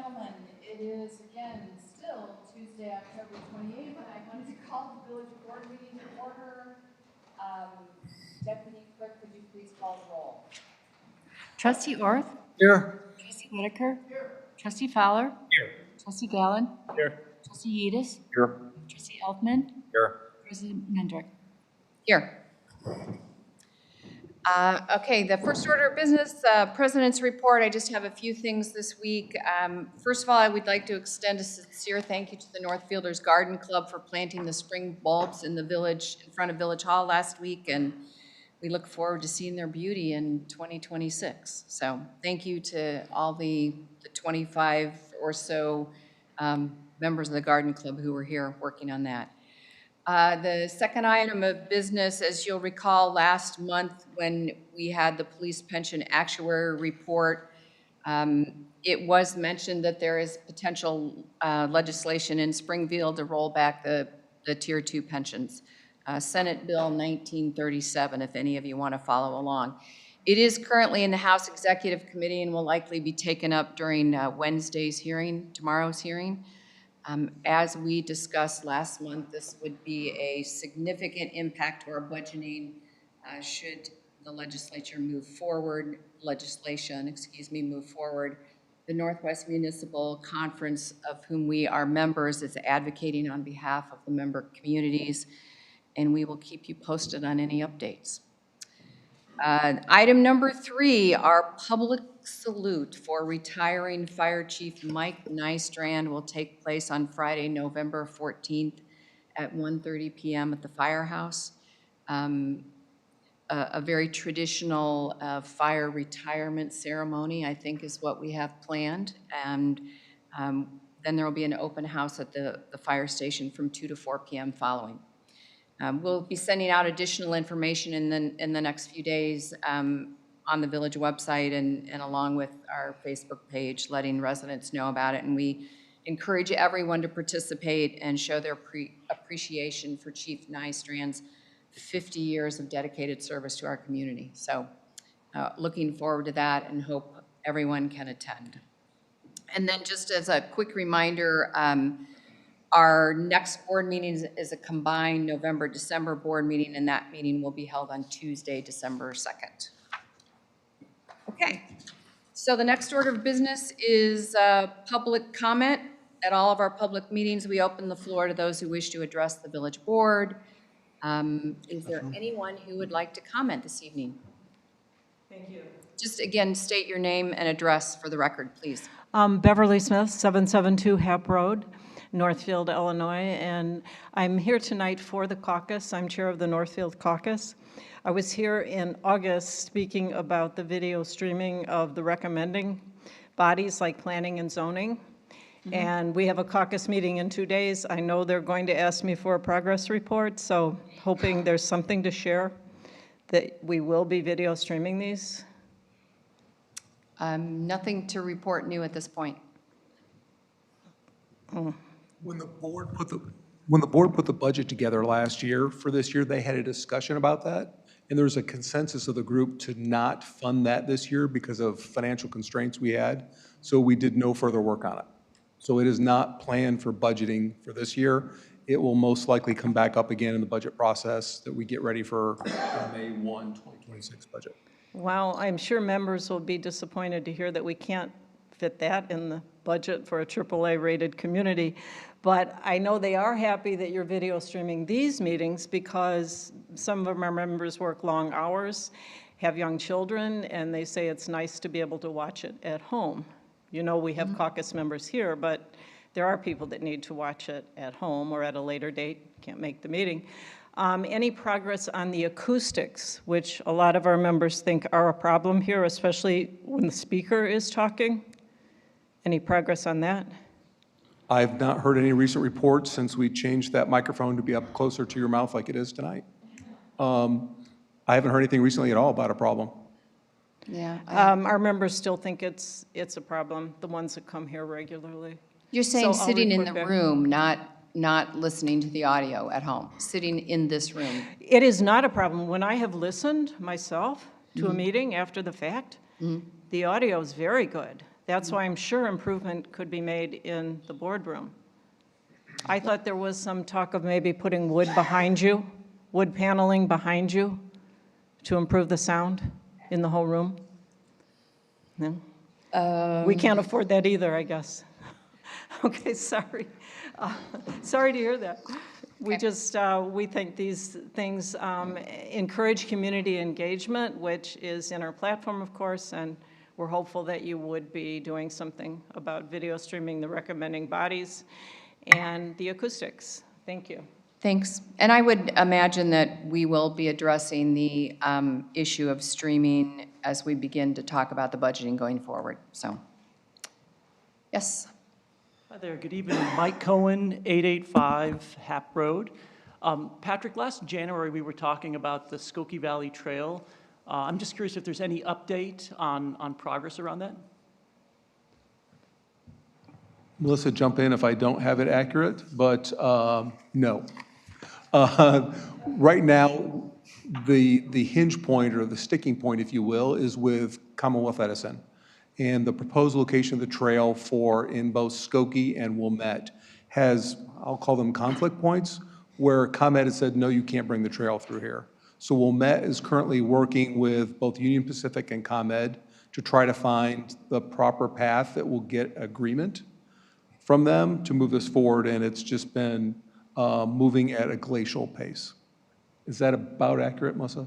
gentlemen, it is again still Tuesday, October 28th, and I wanted to call the village board meeting to order. Deputy Clerk, could you please call the roll? Trustee Orth? Here. Trustee Whitaker? Here. Trustee Fowler? Here. Trustee Gallon? Here. Trustee Yedis? Here. Trustee Elfman? Here. President Mendrick? Here. Okay, the first order of business, President's report. I just have a few things this week. First of all, I would like to extend a sincere thank you to the Northfielders Garden Club for planting the spring bulbs in the village, in front of Village Hall last week, and we look forward to seeing their beauty in 2026. So thank you to all the 25 or so members of the Garden Club who were here working on that. The second item of business, as you'll recall, last month when we had the police pension actuary report, it was mentioned that there is potential legislation in Springfield to roll back the Tier 2 pensions. Senate Bill 1937, if any of you want to follow along. It is currently in the House Executive Committee and will likely be taken up during Wednesday's hearing, tomorrow's hearing. As we discussed last month, this would be a significant impact to our budgeting should the legislature move forward, move forward. The Northwest Municipal Conference, of whom we are members, is advocating on behalf of the member communities, and we will keep you posted on any updates. Item number 3, our public salute for retiring Fire Chief Mike Nystrand will take place on Friday, November 14th at 1:30 p.m. at the firehouse. A very traditional fire retirement ceremony, I think, is what we have planned. And then there will be an open house at the fire station from 2 to 4 p.m. following. We'll be sending out additional information in the next few days on the village website and along with our Facebook page, letting residents know about it. And we encourage everyone to participate and show their appreciation for Chief Nystrand's 50 years of dedicated service to our community. So looking forward to that and hope everyone can attend. And then just as a quick reminder, our next board meeting is a combined November-December board meeting, and that meeting will be held on Tuesday, December 2nd. Okay, so the next order of business is public comment. At all of our public meetings, we open the floor to those who wish to address the village board. Is there anyone who would like to comment this evening? Thank you. Just again, state your name and address for the record, please. Beverly Smith, 772 Hap Road, Northfield, Illinois, and I'm here tonight for the caucus. I'm chair of the Northfield Caucus. I was here in August speaking about the video streaming of the recommending bodies like planning and zoning. And we have a caucus meeting in 2 days. I know they're going to ask me for a progress report, so hoping there's something to share that we will be video streaming these. Nothing to report new at this point. When the board put the budget together last year for this year, they had a discussion about that. And there was a consensus of the group to not fund that this year because of financial constraints we had. So we did no further work on it. So it is not planned for budgeting for this year. It will most likely come back up again in the budget process that we get ready for the May 1, 2026 budget. Well, I'm sure members will be disappointed to hear that we can't fit that in the budget for a AAA-rated community. But I know they are happy that you're video streaming these meetings because some of our members work long hours, have young children, and they say it's nice to be able to watch it at home. You know, we have caucus members here, but there are people that need to watch it at home or at a later date, can't make the meeting. Any progress on the acoustics, which a lot of our members think are a problem here, especially when the speaker is talking? Any progress on that? I've not heard any recent reports since we changed that microphone to be up closer to your mouth like it is tonight. I haven't heard anything recently at all about a problem. Yeah. Our members still think it's a problem, the ones that come here regularly. You're saying So I'll sitting in the report back. room, not listening to the audio at home, sitting in this room. It is not a problem. When I have listened myself to a meeting after the fact, the audio is very good. That's why I'm sure improvement could be made in the boardroom. I thought there was some talk of maybe putting wood behind you, wood paneling behind you to improve the sound in the whole room. No? We can't afford that either, I guess. Okay, sorry. Sorry to hear that. We just, we think these things encourage community engagement, which is in our platform, of course, and we're hopeful that you would be doing something about video streaming, the recommending bodies, and the acoustics. Thank you. Thanks. And I would imagine that we will be addressing the issue of streaming as we begin to talk about the budgeting going forward. So, yes. Hi there, good evening. Mike Cohen, 885 Hap Road. Patrick, last January we were talking about the Skokie Valley Trail. I'm just curious if there's any update on progress around that? Melissa, jump in if I don't have it accurate, but no. Right now, the hinge point, or the sticking point, if you will, is with Commonwealth Edison. And the proposed location of the trail in both Skokie and Wilmette has, I'll call them conflict points, where ComEd has said, no, you can't bring the trail through here. So Wilmette is currently working with both Union Pacific and ComEd to try to find the proper path that will get agreement from them to move this forward, and it's just been moving at a glacial pace. Is that about accurate, Melissa?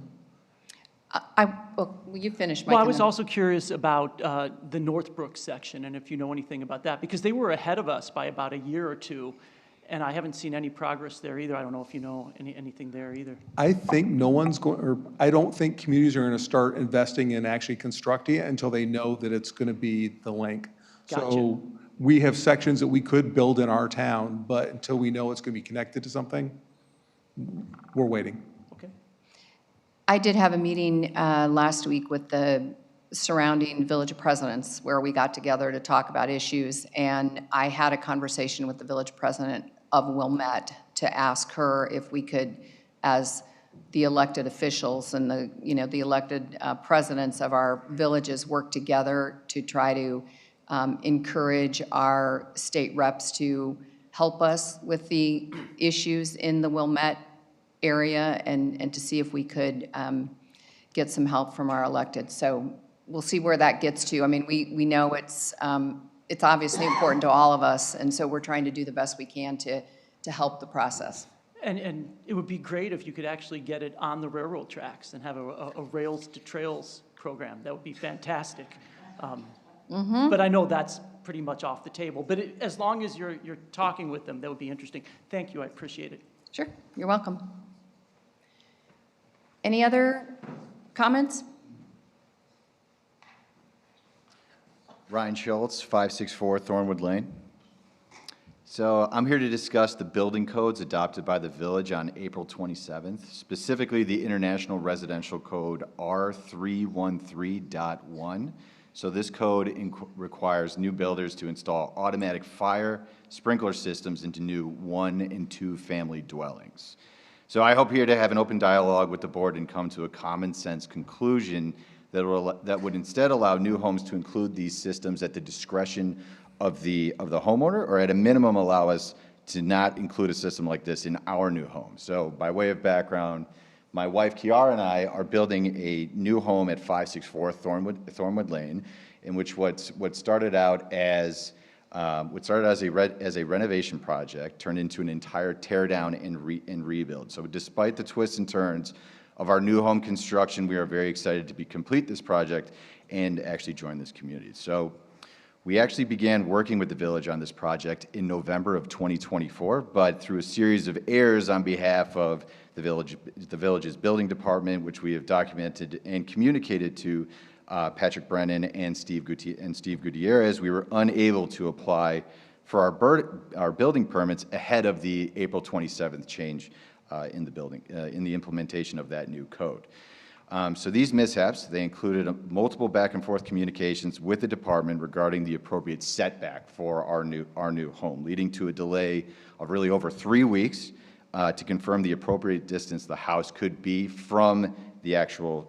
Well, you finish, Mike. Well, I and was then- also curious about the Northbrook section, and if you know anything about that, because they were ahead of us by about a year or two, and I haven't seen any progress there either. I don't know if you know anything there either. I think no one's going, or I don't think communities are going to start investing in actually constructing it until they know that it's going to be the link. Gotcha. So we have sections that we could build in our town, but until we know it's going to be connected to something, we're waiting. Okay. I did have a meeting last week with the surrounding Village Presidents where we got together to talk about issues, and I had a conversation with the Village President of Wilmette to ask her if we could, as the elected officials and the elected presidents of our villages, work together to try to encourage our state reps to help us with the issues in the Wilmette area and to see if we could get some help from our elected. So we'll see where that gets to. I mean, we know it's obviously important to all of us, and so we're trying to do the best we can to help the process. And it would be great if you could actually get it on the railroad tracks and have a rails to trails program. That would be fantastic. But I know that's pretty much off the table. But as long as you're talking with them, that would be interesting. Thank you, I appreciate it. Sure, you're welcome. Any other comments? Ryan Schultz, 564 Thornwood Lane. So I'm here to discuss the building codes adopted by the village on April 27th, specifically the International Residential Code R313.1. So this code requires new builders to install automatic fire sprinkler systems into new 1- and 2-family dwellings. So I hope here to have an open dialogue with the board and come to a common sense conclusion that would instead allow new homes to include these systems at the discretion of the homeowner, or at a minimum allow us to not include a system like this in our new home. So by way of background, my wife Kiara and I are building a new home at 564 Thornwood Lane, in which what started out as a renovation project turned into an entire tear down and rebuild. So despite the twists and turns of our new home construction, we are very excited to complete this project and actually join this community. So we actually began working with the village on this project in November of 2024, but through a series of errors on behalf of the village's building department, which we have documented and communicated to Patrick Brennan and Steve Gutierrez, we were unable to apply for our building permits ahead of the April 27th change in the implementation of that new code. So these mishaps, they included multiple back and forth communications with the department regarding the appropriate setback for our new home, leading to a delay of really over 3 weeks to confirm the appropriate distance the house could be from the actual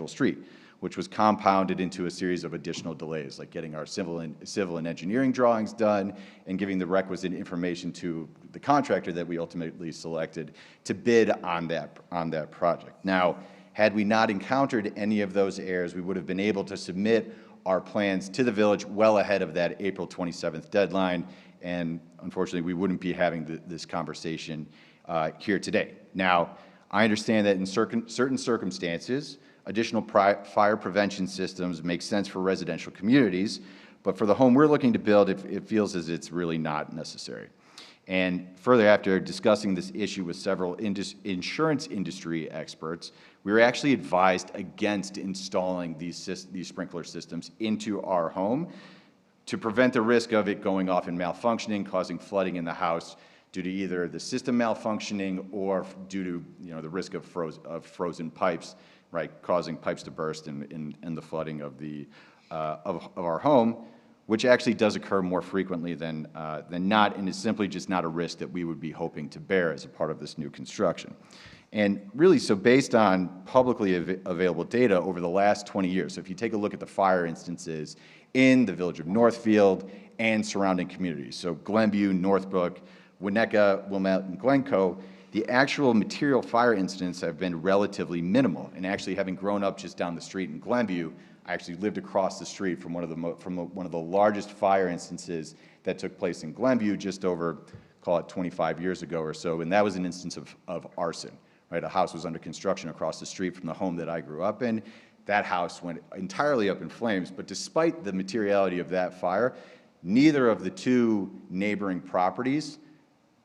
street. which was compounded into a series of additional delays, like getting our civil and engineering drawings done and giving the requisite information to the contractor that we ultimately selected to bid on that project. Now, had we not encountered any of those errors, we would have been able to submit our plans to the village well ahead of that April 27th deadline, and unfortunately, we wouldn't be having this conversation here today. Now, I understand that in certain circumstances, additional fire prevention systems make sense for residential communities, but for the home we're looking to build, it feels as it's really not necessary. And further, after discussing this issue with several insurance industry experts, we were actually advised against installing these sprinkler systems into our home to prevent the risk of it going off and malfunctioning, causing flooding in the house due to either the system malfunctioning or due to the risk of frozen pipes, right, causing pipes to burst and the flooding of our home, which actually does occur more frequently than not, and is simply just not a risk that we would be hoping to bear as a part of this new construction. And really, so based on publicly available data over the last 20 years, so if you take a look at the fire instances in the village of Northfield and surrounding communities, so Glenview, Northbrook, Winnetka, Wilmette, and Glencoe, the actual material fire incidents have been relatively minimal. And actually, having grown up just down the street in Glenview, I actually lived across the street from one of the largest fire instances that took place in Glenview just over, call it 25 years ago or so, and that was an instance of arson. Right, a house was under construction across the street from the home that I grew up in. That house went entirely up in flames, but despite the materiality of that fire, neither of the two neighboring properties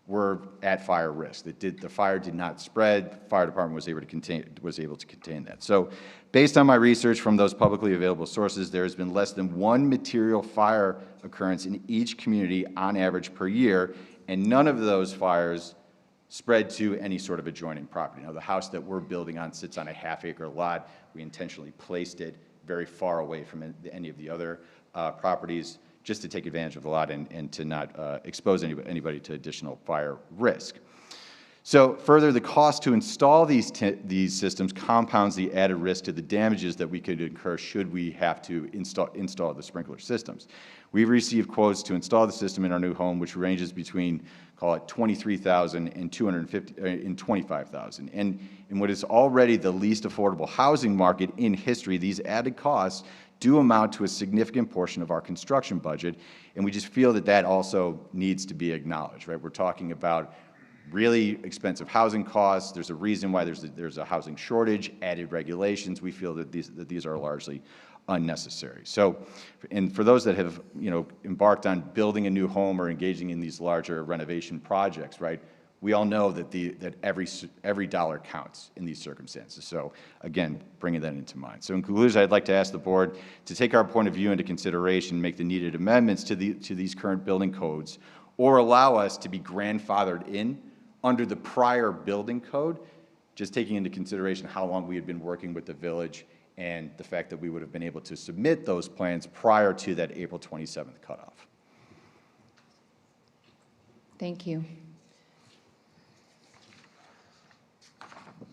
were at fire risk. The fire did not spread. The fire department was able to contain that. So based on my research from those publicly available sources, there has been less than one material fire occurrence in each community on average per year, and none of those fires spread to any sort of adjoining property. Now, the house that we're building on sits on a half-acre lot. We intentionally placed it very far away from any of the other properties just to take advantage of the lot and to not expose anybody to additional fire risk. So further, the cost to install these systems compounds the added risk to the damages that we could incur should we have to install the sprinkler systems. We've received quotes to install the system in our new home, which ranges between, call it $23,000 and $25,000. And in what is already the least affordable housing market in history, these added costs do amount to a significant portion of our construction budget, and we just feel that that also needs to be acknowledged, right? We're talking about really expensive housing costs. There's a reason why there's a housing shortage, added regulations. We feel that these are largely unnecessary. So, and for those that have embarked on building a new home or engaging in these larger renovation projects, right? We all know that every dollar counts in these circumstances. So again, bringing that into mind. So in conclusion, I'd like to ask the board to take our point of view into consideration, make the needed amendments to these current building codes, or allow us to be grandfathered in under the prior building code, just taking into consideration how long we had been working with the village and the fact that we would have been able to submit those plans prior to that April 27th cutoff. Thank you.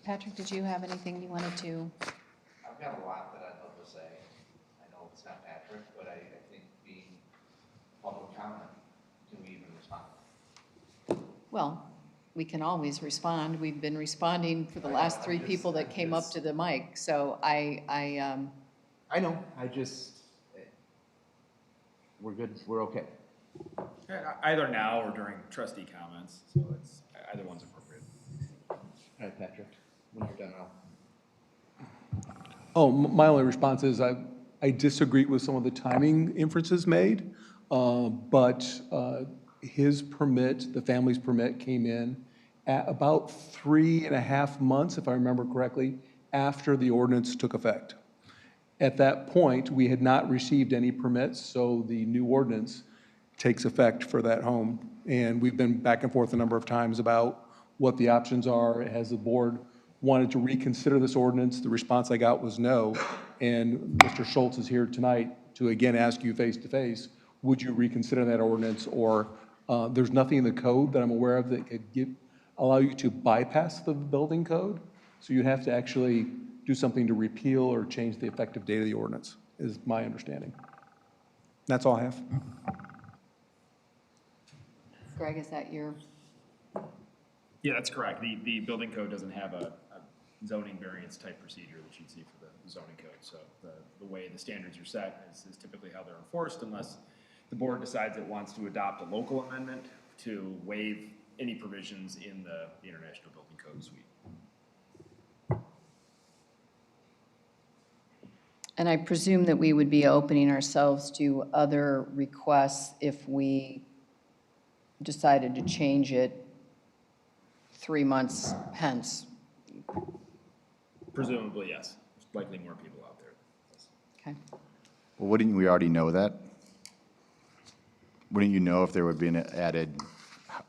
Patrick, did you have anything you wanted to? I've got a lot that I'd love to say. I know it's not Patrick, but I think being public comment, do we even respond? Well, we can always respond. We've been responding for the last three people that came up to the mic. So I know, we're good, we're okay. Either now or during trustee comments, so it's, either one's appropriate. All right, Patrick, when you're done, My only response is I disagree with some of the timing inferences made, but his permit, the family's permit, came in at about 3.5 months, if I remember correctly, after the ordinance took effect. At that point, we had not received any permits, so the new ordinance takes effect for that home. And we've been back and forth a number of times about what the options are. Has the board wanted to reconsider this ordinance? The response I got was no. And Mr. Schultz is here tonight to again ask you face to face, would you reconsider that ordinance? Or there's nothing in the code that I'm aware of that could allow you to bypass the building code. So you have to actually do something to repeal or change the effective date of the ordinance, is my understanding. That's all I have. Greg, is that your? Yeah, that's correct. The building code doesn't have a zoning variance type procedure that you'd see for the zoning code. So the way the standards are set is typically how they're enforced unless the board decides it wants to adopt a local amendment to waive any provisions in the International Building Code suite. And I presume that we would be opening ourselves to other requests if we decided to change it 3 months hence. Presumably, yes. There's likely more people out there. Okay. Well, wouldn't we already know that? Wouldn't you know if there would be an added,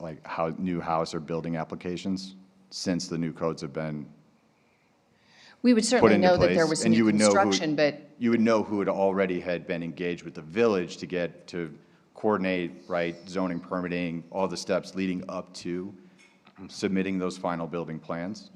like, new house or building applications since the new codes have been We would put certainly into know that place? there was And you new would know who- construction, but You would know who had already had been engaged with the village to get, to coordinate, right, zoning, permitting, all the steps leading up to submitting those final building plans?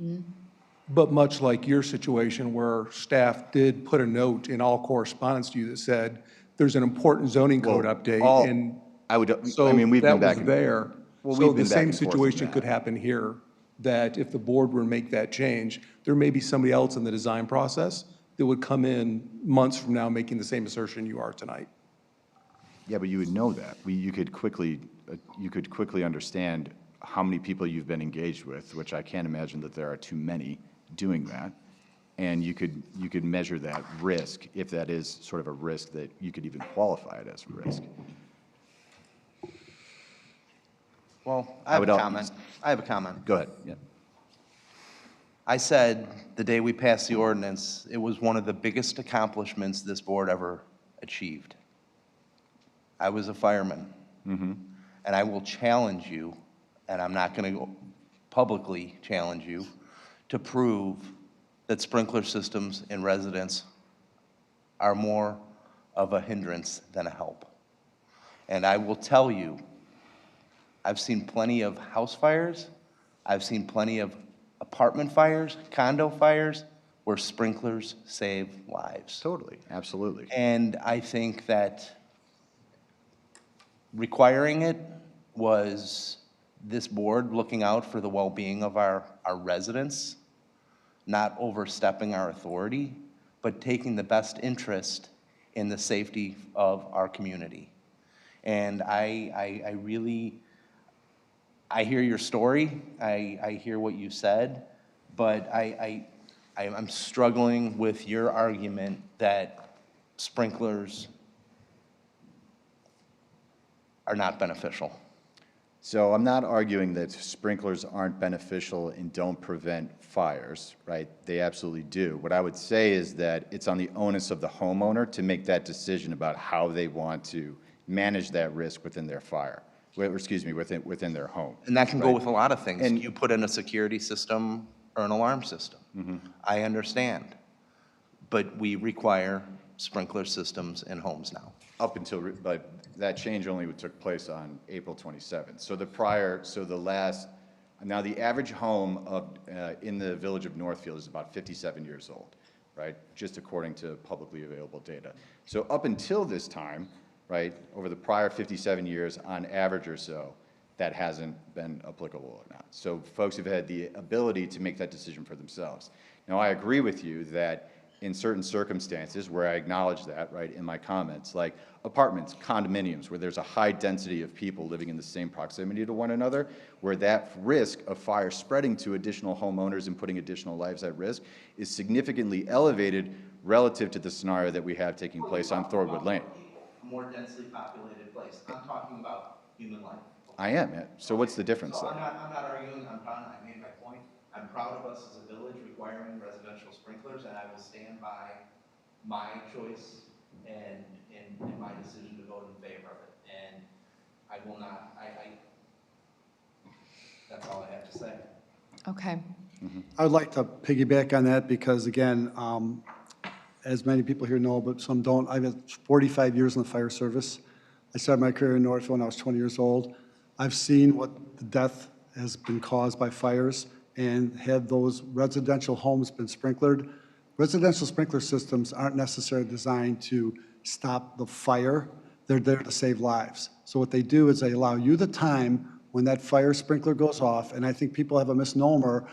But much like your situation where staff did put a note in all correspondence to you that said, there's an important zoning code Well, update, all- and I would, so I mean, we've been that back was and. there. Well, So we've the been back same and forth on situation that. could happen here, that if the board were to make that change, there may be somebody else in the design process that would come in months from now making the same assertion you are tonight. Yeah, but you would know that. You could quickly understand how many people you've been engaged with, which I can't imagine that there are too many doing that. And you could measure that risk, if that is sort of a risk that you could even qualify it as a risk. Well, I I have would a al- comment. I have a comment. Go ahead, yeah. I said the day we passed the ordinance, it was one of the biggest accomplishments this board ever achieved. I was a fireman. And I will challenge you, and I'm not going to publicly challenge you, to prove that sprinkler systems in residents are more of a hindrance than a help. And I will tell you, I've seen plenty of house fires, I've seen plenty of apartment fires, condo fires, where sprinklers save lives. Totally, absolutely. And I think that requiring it was this board looking out for the well-being of our residents, not overstepping our authority, but taking the best interest in the safety of our community. And I really, I hear your story, I hear what you said, but I'm struggling with your argument that sprinklers are not beneficial. So I'm not arguing that sprinklers aren't beneficial and don't prevent fires, right? They absolutely do. What I would say is that it's on the onus of the homeowner to make that decision about how they want to manage that risk within their within their home. And that can go Right. with a lot of things. And- You put in a security system or an alarm system. I understand. But we require sprinkler systems in homes now. Up until, but that change only took place on April 27th. So now the average home in the village of Northfield is about 57 years old, right? Just according to publicly available data. So up until this time, right, over the prior 57 years on average or so, that hasn't been applicable or not. So folks have had the ability to make that decision for themselves. Now, I agree with you that in certain circumstances where I acknowledge that, right, in my comments, like apartments, condominiums, where there's a high density of people living in the same proximity to one another, where that risk of fire spreading to additional homeowners and putting additional lives at risk is significantly elevated relative to the scenario that we have taking place on Thorwood Lane. A more densely populated place. I'm talking about human life. I am, yeah. So what's the difference So there? I'm not arguing, I'm done, I made my point. I'm proud of us as a village requiring residential sprinklers, and I will stand by my choice and my decision to vote in favor of it. And I will not, that's all I have to say. Okay. I would like to piggyback on that because, again, as many people here know, but some don't, I've had 45 years in the fire service. I started my career in Northfield when I was 20 years old. I've seen what the death has been caused by fires, and had those residential homes been sprinklered, residential sprinkler systems aren't necessarily designed to stop the fire. They're there to save lives. So what they do is they allow you the time when that fire sprinkler goes off, and I think people have a misnomer,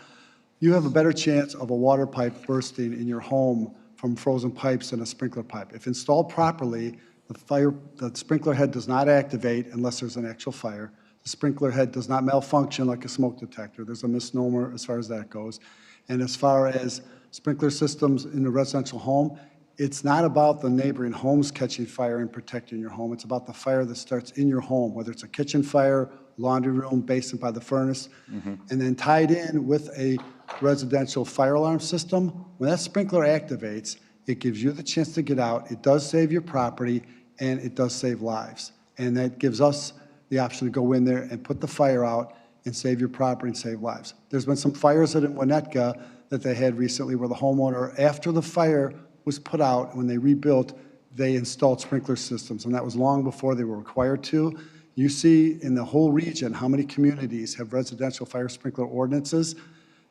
you have a better chance of a water pipe bursting in your home from frozen pipes than a sprinkler pipe. If installed properly, the sprinkler head does not activate unless there's an actual fire. The sprinkler head does not malfunction like a smoke detector. There's a misnomer as far as that goes. And as far as sprinkler systems in the residential home, it's not about the neighboring homes catching fire and protecting your home. It's about the fire that starts in your home, whether it's a kitchen fire, laundry room, basin by the furnace, and then tied in with a residential fire alarm system. When that sprinkler activates, it gives you the chance to get out. It does save your property, and it does save lives. And that gives us the option to go in there and put the fire out and save your property and save lives. There's been some fires in Winnetka that they had recently where the homeowner, after the fire was put out, when they rebuilt, they installed sprinkler systems, and that was long before they were required to. You see in the whole region how many communities have residential fire sprinkler ordinances.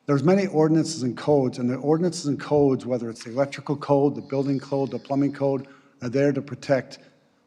There's many ordinances and codes, and the ordinances and codes, whether it's the electrical code, the building code, the plumbing code, are there to protect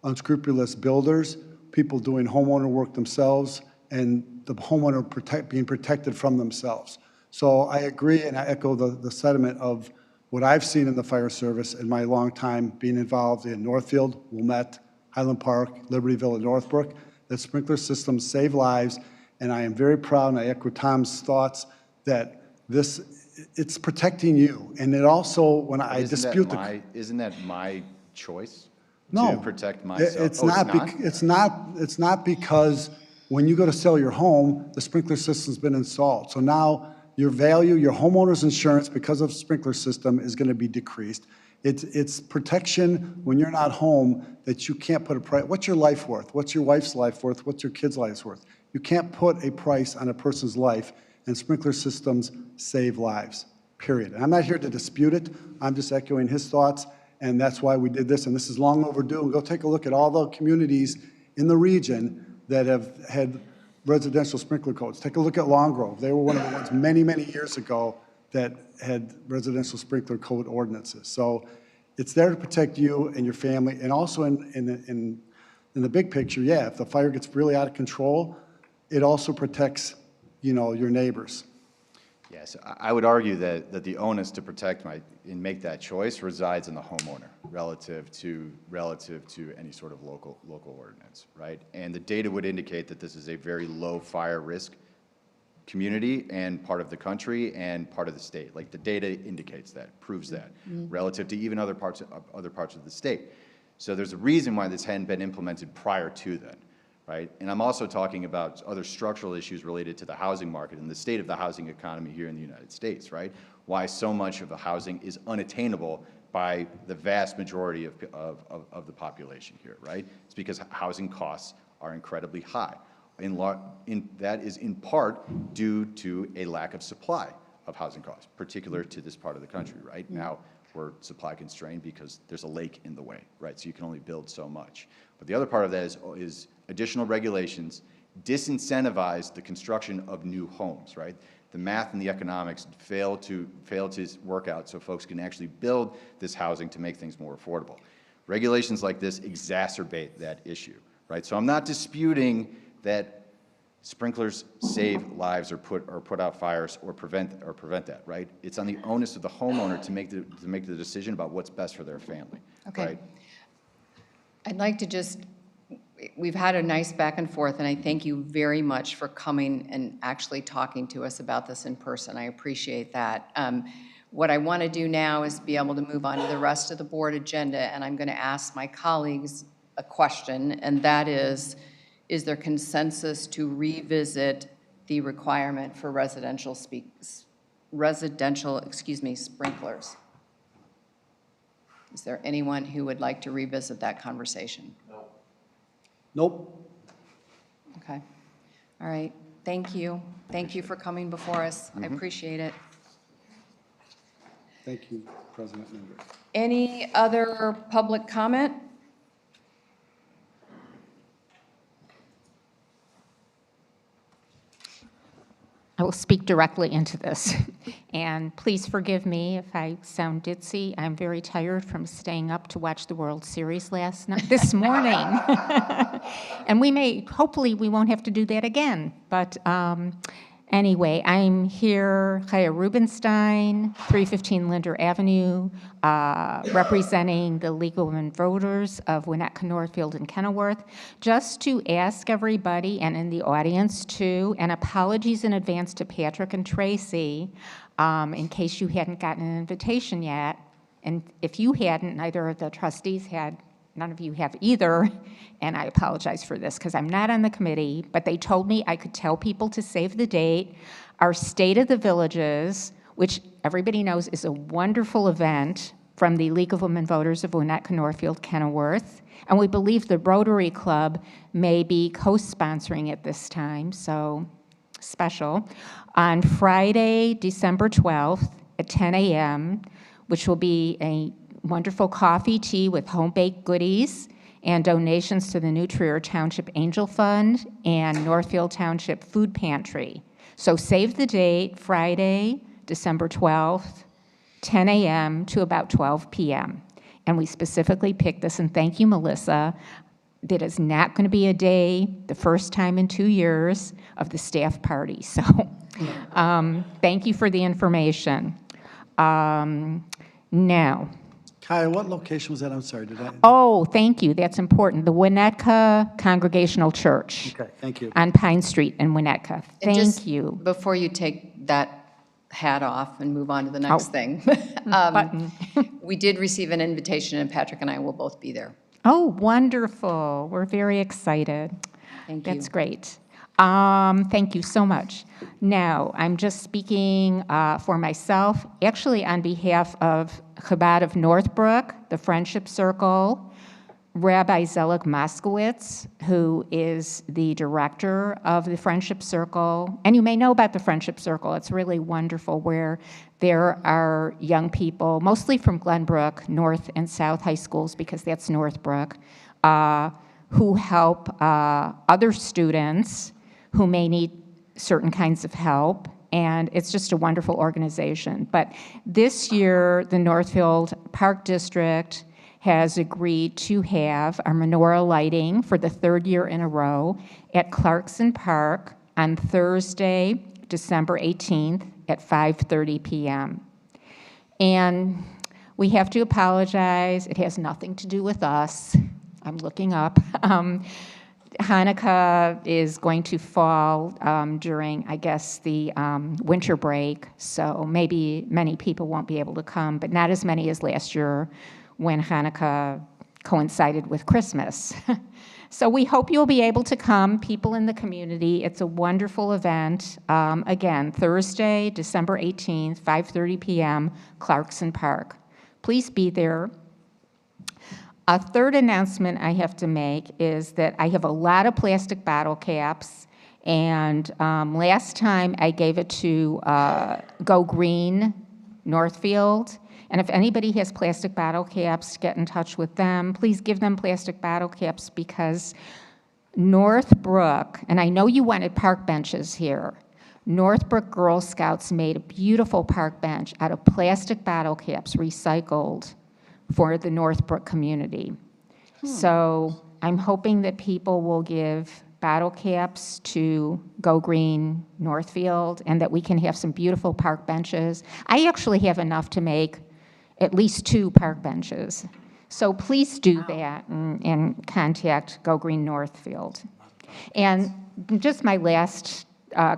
unscrupulous builders, people doing homeowner work themselves, and the homeowner being protected from themselves. So I agree, and I echo the sentiment of what I've seen in the fire service in my long time being involved in Northfield, Wilmette, Highland Park, Libertyville, and Northbrook, that sprinkler systems save lives, and I am very proud, and I echo Tom's thoughts, that it's protecting you. And it also, when I dispute the... Isn't that my choice? No. To protect myself? It's Oh, not. It's not because when you go to sell your home, the sprinkler system's been installed. So now your value, your homeowner's insurance, because of sprinkler system, is going to be decreased. It's protection when you're not home that you can't put a price. What's your life worth? What's your wife's life worth? What's your kid's life worth? You can't put a price on a person's life, and sprinkler systems save lives, period. And I'm not here to dispute it. I'm just echoing his thoughts, and that's why we did this, and this is long overdue. And go take a look at all the communities in the region that have had residential sprinkler codes. Take a look at Long Grove. They were one of the ones many, many years ago that had residential sprinkler code ordinances. So it's there to protect you and your family, and also in the big picture, yeah, if the fire gets really out of control, it also protects, your neighbors. Yes, I would argue that the onus to protect and make that choice resides in the homeowner relative to any sort of local ordinance, right? And the data would indicate that this is a very low fire risk community and part of the country and part of the state. Like, the data indicates that, proves that, relative to even other parts of the state. So there's a reason why this hadn't been implemented prior to then, right? And I'm also talking about other structural issues related to the housing market and the state of the housing economy here in the United States, right? Why so much of the housing is unattainable by the vast majority of the population here, right? It's because housing costs are incredibly high. That is in part due to a lack of supply of housing costs, particular to this part of the country, right? Now, we're supply constrained because there's a lake in the way, right? So you can only build so much. But the other part of that is additional regulations disincentivize the construction of new homes, right? The math and the economics fail to work out so folks can actually build this housing to make things more affordable. Regulations like this exacerbate that issue, right? So I'm not disputing that sprinklers save lives or put out fires or prevent that, right? It's on the onus of the homeowner to make the decision about what's best for their family, Okay. right? I'd like to we've had a nice back and forth, and I thank you very much for coming and actually talking to us about this in person. I appreciate that. What I want to do now is be able to move on to the rest of the board agenda, and I'm going to ask my colleagues a question, and that is there consensus to revisit the requirement for residential sprinklers? Is there anyone who would like to revisit that conversation? Nope. Okay. All right. Thank you. Thank you for coming before us. I appreciate it. Thank you, President Linder. Any other public comment? I will speak directly into this. And please forgive me if I sound ditzy. I'm very tired from staying up to watch the World Series this morning. And hopefully we won't have to do that again. But anyway, I'm here, Chaya Rubenstein, 315 Linder Avenue, representing the League of Women Voters of Winnetka, Northfield, and Kenilworth, just to ask everybody, and in the audience too, and apologies in advance to Patrick and Tracy, in case you hadn't gotten an invitation yet. And if you hadn't, neither of the trustees had, none of you have either, and I apologize for this because I'm not on the committee, but they told me I could tell people to save the date. Our State of the Villages, which everybody knows is a wonderful event from the League of Women Voters of Winnetka, Northfield, Kenilworth, and we believe the Rotary Club may be co-sponsoring it this time, so special. On Friday, December 12th at 10 a.m., which will be a wonderful coffee, tea with home-baked goodies and donations to the New Trier Township Angel Fund and Northfield Township Food Pantry. So save the date, Friday, December 12th, 10 a.m. to about 12 p.m. And we specifically picked this, and thank you, Melissa, that is not going to be a day, the first time in 2 years, of the staff party. So thank you for the information. Now, Kaya, what location was that? I'm sorry, did I? oh, thank you, that's important. The Winnetka Congregational Church Okay, thank you. on Pine Street in Winnetka. And just Thank you. Before you take that hat off and move on to the Oh. next thing, Button. we did receive an invitation, and Patrick and I will both be there. Oh, wonderful. We're very excited. Thank you. That's great. Thank you so much. Now, I'm just speaking for myself, actually on behalf of Chabad of Northbrook, the Friendship Circle, Rabbi Zelig Moskowitz, who is the director of the Friendship Circle. And you may know about the Friendship Circle. It's really wonderful, where there are young people, mostly from Glenbrook, North and South high schools, because that's Northbrook, who help other students who may need certain kinds of help. And it's just a wonderful organization. But this year, the Northfield Park District has agreed to have our menorah lighting for the third year in a row at Clarkson Park on Thursday, December 18th at 5:30 p.m. And we have to apologize. It has nothing to do with us. I'm looking up. Hanukkah is going to fall during, I guess, the winter break, so maybe many people won't be able to come, but not as many as last year when Hanukkah coincided with Christmas. So we hope you'll be able to come, people in the community. It's a wonderful event. Again, Thursday, December 18th, 5:30 p.m., Clarkson Park. Please be there. A third announcement I have to make is that I have a lot of plastic bottle caps, and last time I gave it to Go Green Northfield, and if anybody has plastic bottle caps, get in touch with them. Please give them plastic bottle caps, because Northbrook, and I know you wanted park benches here, Northbrook Girl Scouts made a beautiful park bench out of plastic bottle caps recycled for the Northbrook community. So I'm hoping that people will give bottle caps to Go Green Northfield, and that we can have some beautiful park benches. I actually have enough to make at least 2 park benches. So please do that and contact Go Green Northfield. And just my last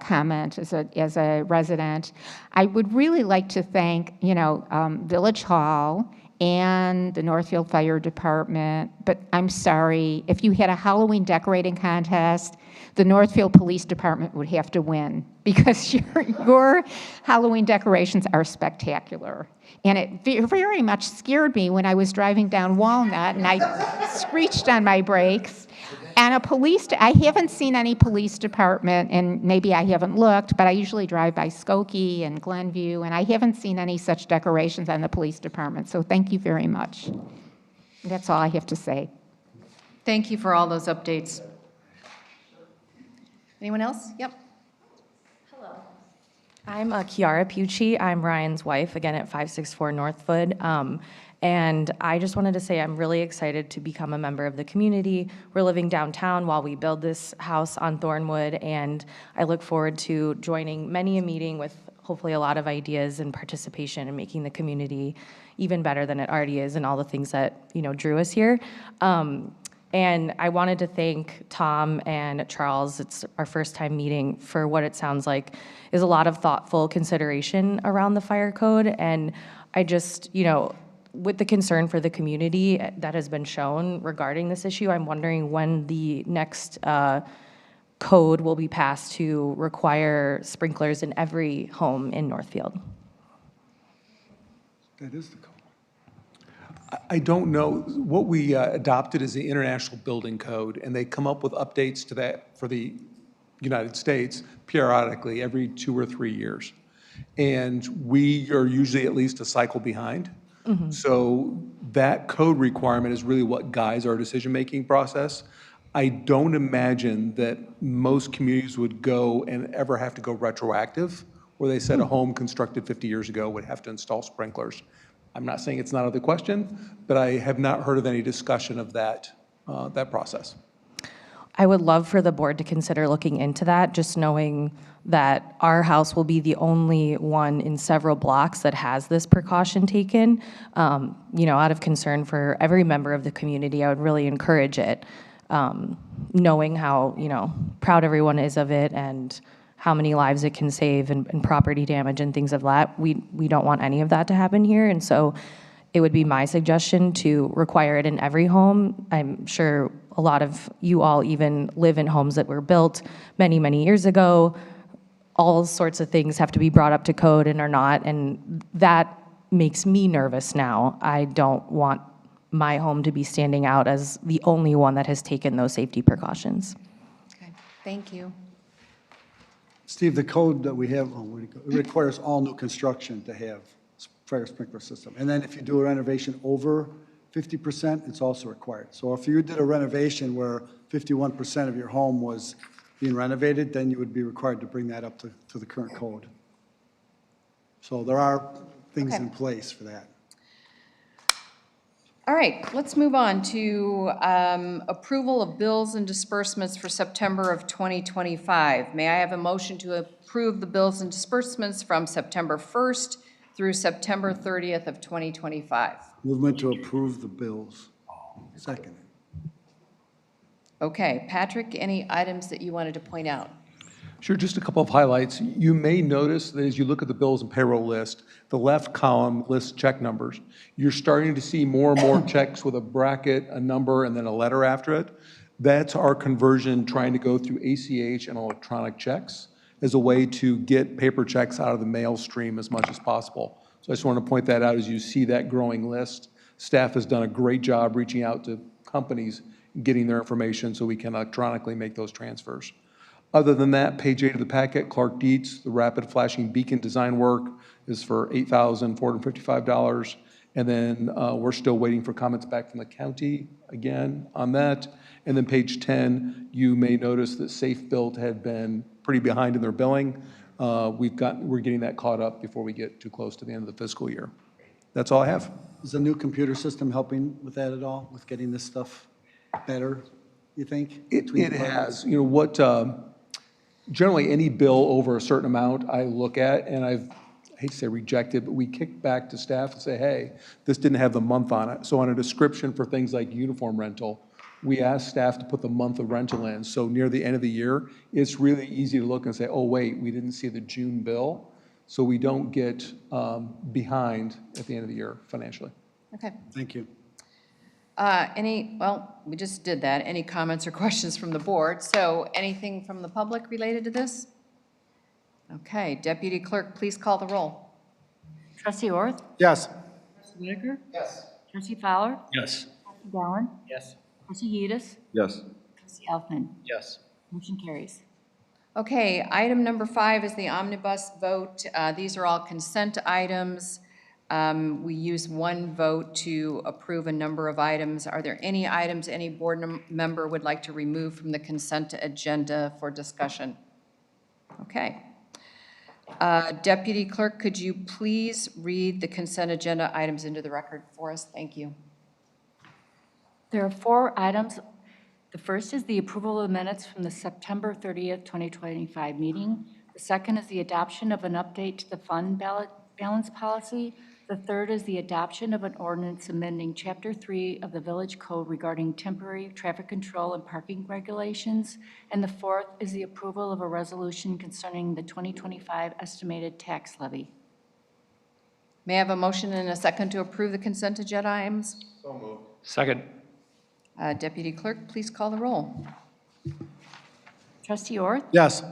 comment as a resident, I would really like to thank, Village Hall and the Northfield Fire Department, but I'm sorry, if you had a Halloween decorating contest, the Northfield Police Department would have to win, because your Halloween decorations are spectacular. And it very much scared me when I was driving down Walnut and I screeched on my brakes. And I haven't seen any police department, and maybe I haven't looked, but I usually drive by Skokie and Glenview, and I haven't seen any such decorations on the police department. So thank you very much. That's all I have to say. Thank you for all those updates. Anyone else? Yep. Hello. I'm Kiara Pucci. I'm Ryan's wife, again at 564 Northwood. And I just wanted to say I'm really excited to become a member of the community. We're living downtown while we build this house on Thornwood, and I look forward to joining many a meeting with hopefully a lot of ideas and participation in making the community even better than it already is and all the things that, drew us here. And I wanted to thank Tom and Charles, it's our first time meeting, for what it sounds like is a lot of thoughtful consideration around the fire code. And I just, with the concern for the community that has been shown regarding this issue, I'm wondering when the next code will be passed to require sprinklers in every home in Northfield. That is the code. I don't know. What we adopted is the International Building Code, and they come up with updates to that for the United States periodically every 2 or 3 years. And we are usually at least a cycle behind. So that code requirement is really what guides our decision-making process. I don't imagine that most communities would go and ever have to go retroactive, where they said a home constructed 50 years ago would have to install sprinklers. I'm not saying it's not out of the question, but I have not heard of any discussion of that process. I would love for the board to consider looking into that, just knowing that our house will be the only one in several blocks that has this precaution taken. Out of concern for every member of the community, I would really encourage it, knowing how, proud everyone is of it and how many lives it can save and property damage and things of that. We don't want any of that to happen here. And so it would be my suggestion to require it in every home. I'm sure a lot of you all even live in homes that were built many, many years ago. All sorts of things have to be brought up to code and are not, and that makes me nervous now. I don't want my home to be standing out as the only one that has taken those safety precautions. Okay, thank you. Steve, the code that we have, it requires all new construction to have fire sprinkler system. And then if you do a renovation over 50%, it's also required. So if you did a renovation where 51% of your home was being renovated, then you would be required to bring that up to the current code. So there are things in place for that. All right, let's move on to approval of bills and disbursements for September of 2025. May I have a motion to approve the bills and disbursements from September 1st through September 30th of 2025? Movement to approve the bills. Second. Okay, Patrick, any items that you wanted to point out? Sure, just a couple of highlights. You may notice that as you look at the bills and payroll list, the left column lists check numbers. You're starting to see more and more checks with a bracket, a number, and then a letter after it. That's our conversion trying to go through ACH and electronic checks as a way to get paper checks out of the mail stream as much as possible. So I just want to point that out as you see that growing list. Staff has done a great job reaching out to companies, getting their information so we can electronically make those transfers. Other than that, page 8 of the packet, Clark Dietz, the rapid flashing beacon design work is for $8,455. And then we're still waiting for comments back from the county again on that. And then page 10, you may notice that Safe Built had been pretty behind in their billing. We're getting that caught up before we get too close to the end of the fiscal year. That's all I have. Is the new computer system helping with that at all, with getting this stuff better, you think? It has. Generally, any bill over a certain amount I look at, and I hate to say rejected, but we kick back to staff and say, hey, this didn't have the month on it. So on a description for things like uniform rental, we ask staff to put the month of rental in. So near the end of the year, it's really easy to look and say, oh, wait, we didn't see the June bill. So we don't get behind at the end of the year financially. Okay. Thank you. We just did that. Any comments or questions from the board? So anything from the public related to this? Okay, Deputy Clerk, please call the roll. Trustee Orth? Yes. Trustee Whitaker? Yes. Trustee Fowler? Yes. Trustee Gowan? Yes. Trustee Yedis? Yes. Trustee Elfman? Yes. Motion carries. Okay, item number 5 is the omnibus vote. These are all consent items. We use one vote to approve a number of items. Are there any items any board member would like to remove from the consent agenda for discussion? Okay. Deputy Clerk, could you please read the consent agenda items into the record for us? Thank you. There are 4 items. The first is the approval of the minutes from the September 30th, 2025 meeting. The second is the adoption of an update to the fund balance policy. The third is the adoption of an ordinance amending Chapter 3 of the Village Code regarding temporary traffic control and parking regulations. And the fourth is the approval of a resolution concerning the 2025 estimated tax levy. May I have a motion and a second to approve the consent agenda items? Second. Deputy Clerk, please call the roll. Trustee Orth? Yes.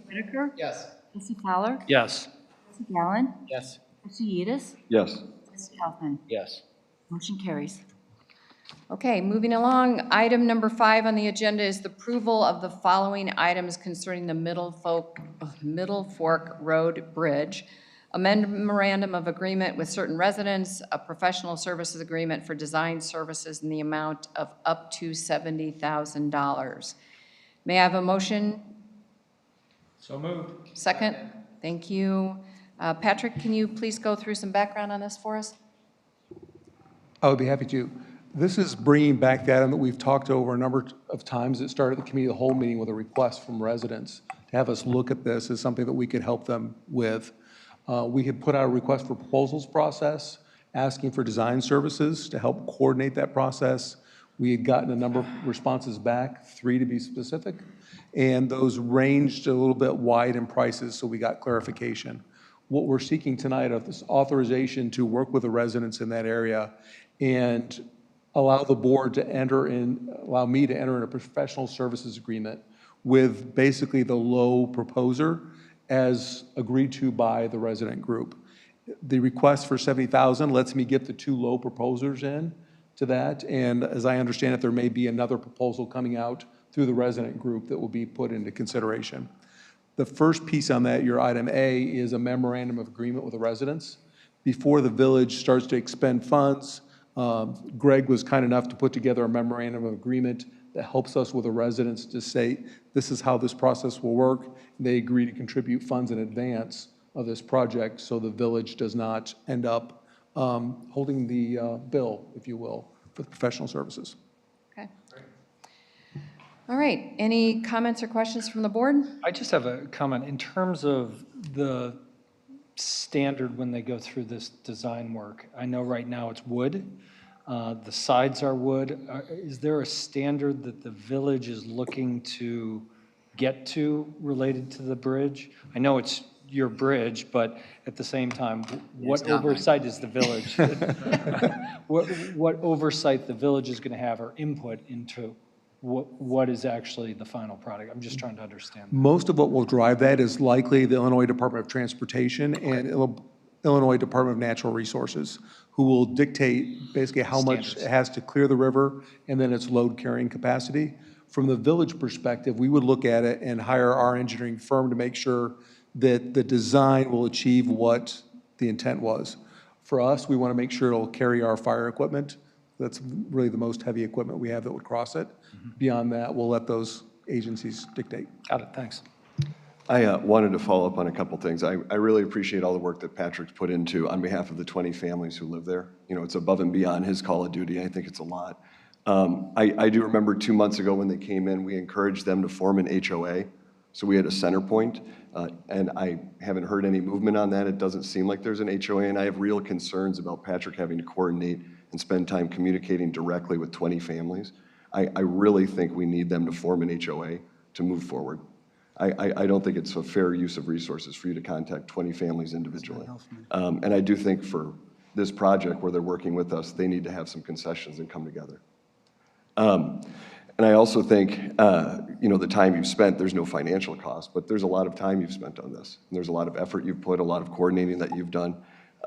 Whitaker? Yes. Trustee Fowler? Yes. Trustee Allen? Yes. Trustee Yedis? Yes. Trustee Elfman? Yes. Motion carries. Okay, moving along, item number 5 on the agenda is the approval of the following items concerning the Middle Fork Road Bridge. A memorandum of agreement with certain residents, a professional services agreement for design services in the amount of up to $70,000. May I have a motion? So moved. Second? Thank you. Patrick, can you please go through some background on this for us? I would be happy to. This is bringing back the item that we've talked over a number of times. It started at the committee of the whole meeting with a request from residents to have us look at this as something that we could help them with. We had put out a request for proposals process, asking for design services to help coordinate that process. We had gotten a number of responses back, 3 to be specific, and those ranged a little bit wide in prices, so we got clarification. What we're seeking tonight is this authorization to work with the residents in that area and allow the board to allow me to enter in a professional services agreement with basically the low proposer as agreed to by the resident group. The request for $70,000 lets me get the 2 low proposers in to that, and as I understand it, there may be another proposal coming out through the resident group that will be put into consideration. The first piece on that, your item A, is a memorandum of agreement with the residents. Before the village starts to expend funds, Greg was kind enough to put together a memorandum of agreement that helps us with the residents to say, this is how this process will work. They agree to contribute funds in advance of this project so the village does not end up holding the bill, if you will, for professional services. Okay. All right, any comments or questions from the board? I just have a comment. In terms of the standard when they go through this design work, I know right now it's wood. The sides are wood. Is there a standard that the village is looking to get to related to the bridge? I know it's your bridge, but at the same time, what oversight is the village? What oversight the village is going to have or input into what is actually the final product? I'm just trying to understand. Most of what will drive that is likely the Illinois Department of Transportation and Illinois Department of Natural Resources, who will dictate basically how much it has to clear the river and then its load carrying capacity. From the village perspective, we would look at it and hire our engineering firm to make sure that the design will achieve what the intent was. For us, we want to make sure it'll carry our fire equipment. That's really the most heavy equipment we have that would cross it. Beyond that, we'll let those agencies dictate. Got it, thanks. I wanted to follow up on a couple things. I really appreciate all the work that Patrick's put into on behalf of the 20 families who live there. You know, it's above and beyond his call of duty. I think it's a lot. I do remember 2 months ago when they came in, we encouraged them to form an HOA. So we had a center point, and I haven't heard any movement on that. It doesn't seem like there's an HOA, and I have real concerns about Patrick having to coordinate and spend time communicating directly with 20 families. I really think we need them to form an HOA to move forward. I don't think it's a fair use of resources for you to contact 20 families individually. And I do think for this project where they're working with us, they need to have some concessions and come together. And I also think, you know, the time you've spent, there's no financial cost, but there's a lot of time you've spent on this. And there's a lot of effort you've put, a lot of coordinating that you've done.